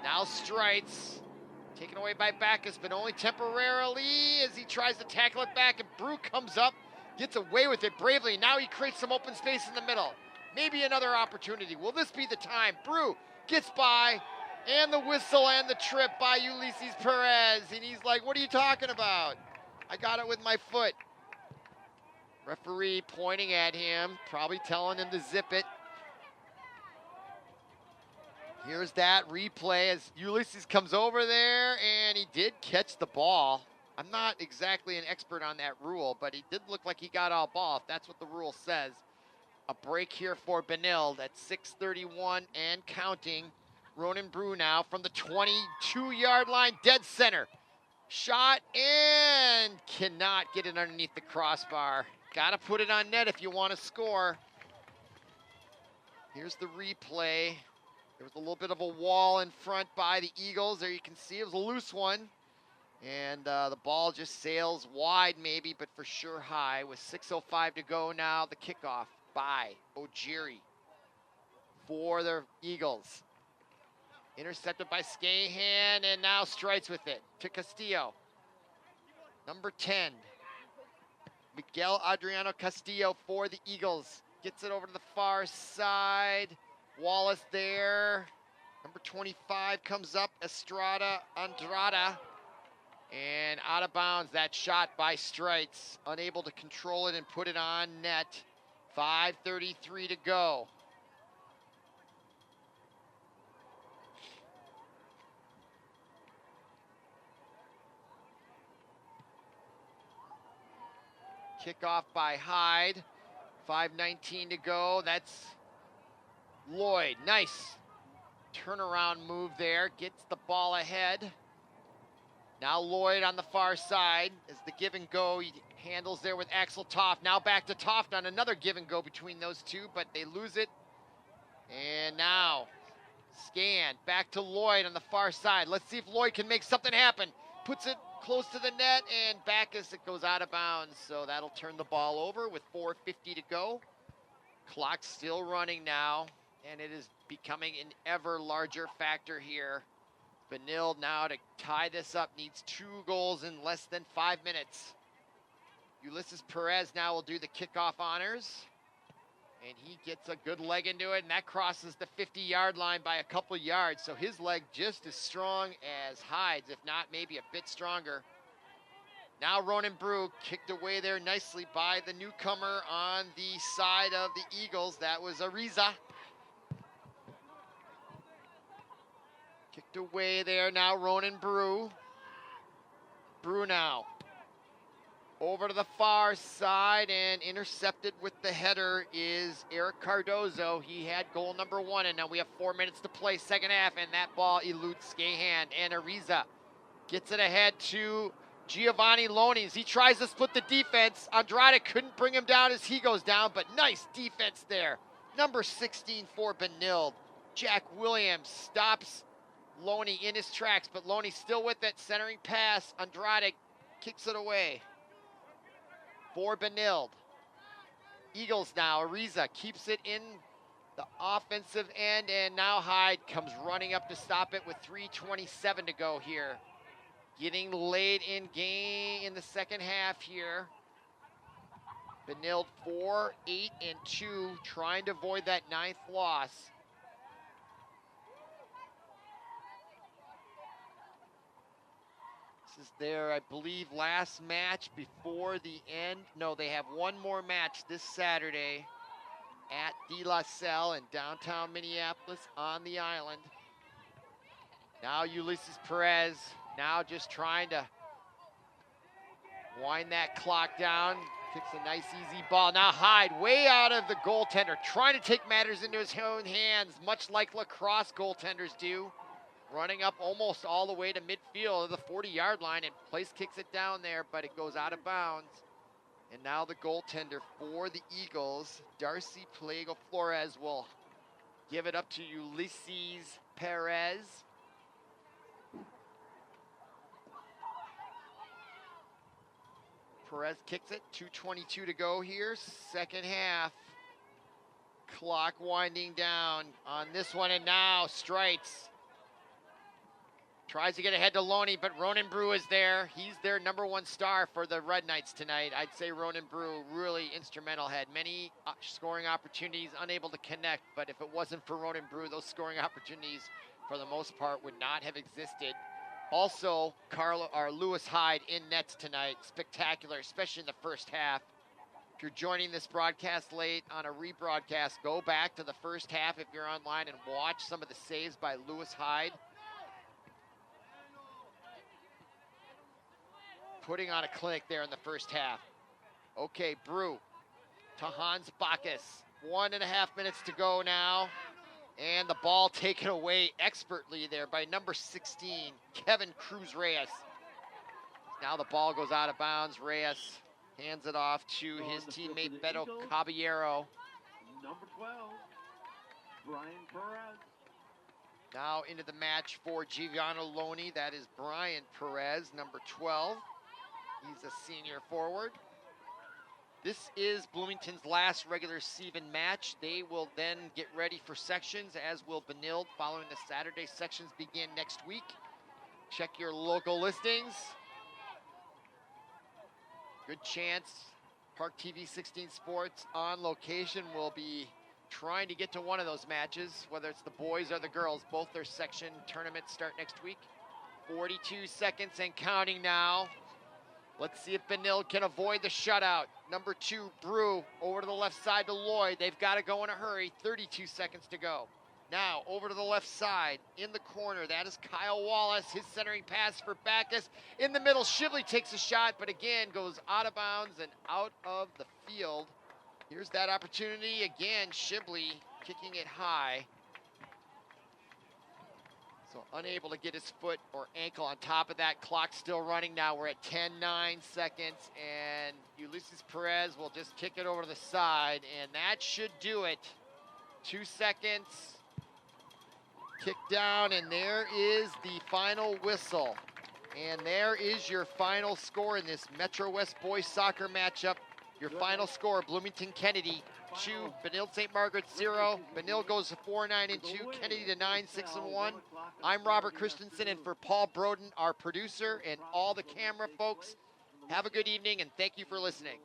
Now Streitz, taken away by Bacchus, but only temporarily as he tries to tackle it back, and Brew comes up, gets away with it bravely. Now he creates some open space in the middle. Maybe another opportunity. Will this be the time? Brew gets by, and the whistle and the trip by Ulysses Perez, and he's like, what are you talking about? I got it with my foot. Referee pointing at him, probably telling him to zip it. Here's that replay as Ulysses comes over there, and he did catch the ball. I'm not exactly an expert on that rule, but he did look like he got all ball, if that's what the rule says. A break here for Benilde at 6:31 and counting. Ronan Brew now from the 22-yard line, dead center. Shot and cannot get it underneath the crossbar. Got to put it on net if you want to score. Here's the replay. There was a little bit of a wall in front by the Eagles. There you can see it was a loose one. And the ball just sails wide maybe, but for sure high. With 6:05 to go now, the kickoff by Ojiri for the Eagles. Intercepted by Skahan, and now Strites with it to Castillo. Number 10, Miguel Adriano Castillo for the Eagles. Gets it over to the far side. Wallace there. Number 25 comes up, Andrada. And out of bounds, that shot by Strites. Unable to control it and put it on net. 5:33 to go. Kickoff by Hyde. 5:19 to go. That's Lloyd. Nice turnaround move there. Gets the ball ahead. Now Lloyd on the far side as the give and go. He handles there with Axel Toft. Now back to Toft on another give and go between those two, but they lose it. And now Scan back to Lloyd on the far side. Let's see if Lloyd can make something happen. Puts it close to the net and back as it goes out of bounds. So that'll turn the ball over with 4:50 to go. Clock's still running now, and it is becoming an ever larger factor here. Benilde now to tie this up needs 2 goals in less than 5 minutes. Ulysses Perez now will do the kickoff honors. And he gets a good leg into it, and that crosses the 50-yard line by a couple yards. So his leg just as strong as Hyde's, if not maybe a bit stronger. Now Ronan Brew kicked away there nicely by the newcomer on the side of the Eagles. That was Ariza. Kicked away there now, Ronan Brew. Brew now. Over to the far side and intercepted with the header is Eric Cardozo. He had goal number 1, and now we have 4 minutes to play second half, and that ball eludes Skahan. And Ariza gets it ahead to Giovanni Lonis. He tries to split the defense. Andrade couldn't bring him down as he goes down, but nice defense there. Number 16 for Benilde. Jack Williams stops Loney in his tracks, but Loney still with it. Centering pass. Andrade kicks it away for Benilde. Eagles now. Ariza keeps it in the offensive end, and now Hyde comes running up to stop it with 3:27 to go here. Getting late in game in the second half here. Benilde 4-8-2, trying to avoid that 9th loss. This is their, I believe, last match before the end. No, they have one more match this Saturday at De La Salle in downtown Minneapolis on the island. Now Ulysses Perez, now just trying to wind that clock down. Kicks a nice easy ball. Now Hyde way out of the goaltender, trying to take matters into his own hands, much like lacrosse goaltenders do. Running up almost all the way to midfield of the 40-yard line, and Place kicks it down there, but it goes out of bounds. And now the goaltender for the Eagles, Darcy Pliego Flores, will give it up to Ulysses Perez. Perez kicks it, 2:22 to go here, second half. Clock winding down on this one, and now Strites tries to get ahead to Loney, but Ronan Brew is there. He's their #1 star for the Red Knights tonight. I'd say Ronan Brew really instrumental, had many scoring opportunities, unable to connect, but if it wasn't for Ronan Brew, those scoring opportunities for the most part would not have existed. Also, Lewis Hyde in nets tonight. Spectacular, especially in the first half. If you're joining this broadcast late on a rebroadcast, go back to the first half if you're online and watch some of the saves by Lewis Hyde. Putting on a clinic there in the first half. Okay, Brew to Hans Bacchus. 1.5 minutes to go now. And the ball taken away expertly there by number 16, Kevin Cruz Reyes. Now the ball goes out of bounds. Reyes hands it off to his teammate Beto Caballero. Number 12, Brian Perez. Now into the match for Giovanni Loney. That is Brian Perez, number 12. He's a senior forward. This is Bloomington's last regular season match. They will then get ready for sections, as will Benilde, following the Saturday sections begin next week. Check your local listings. Good chance ParkTV 16 Sports on location will be trying to get to one of those matches, whether it's the boys or the girls. Both their section tournaments start next week. 42 seconds and counting now. Let's see if Benilde can avoid the shutout. Number 2, Brew, over to the left side to Lloyd. They've got to go in a hurry. 32 seconds to go. Now, over to the left side, in the corner, that is Kyle Wallace. His centering pass for Backus. In the middle, Shibley takes a shot, but again, goes out of bounds and out of the field. Here's that opportunity. Again, Shibley kicking it high. So unable to get his foot or ankle on top of that. Clock still running now. We're at 10-9 seconds, and Ulysses Perez will just kick it over to the side, and that should do it. 2 seconds. Kick down, and there is the final whistle. And there is your final score in this Metro West boys soccer matchup. Your final score, Bloomington Kennedy 2, Benilde-St. Margaret 0. Benilde goes to 4-9-2, Kennedy to 9-6-1. I'm Robert Christensen, and for Paul Broden, our producer, and all the camera folks, have a good evening, and thank you for listening.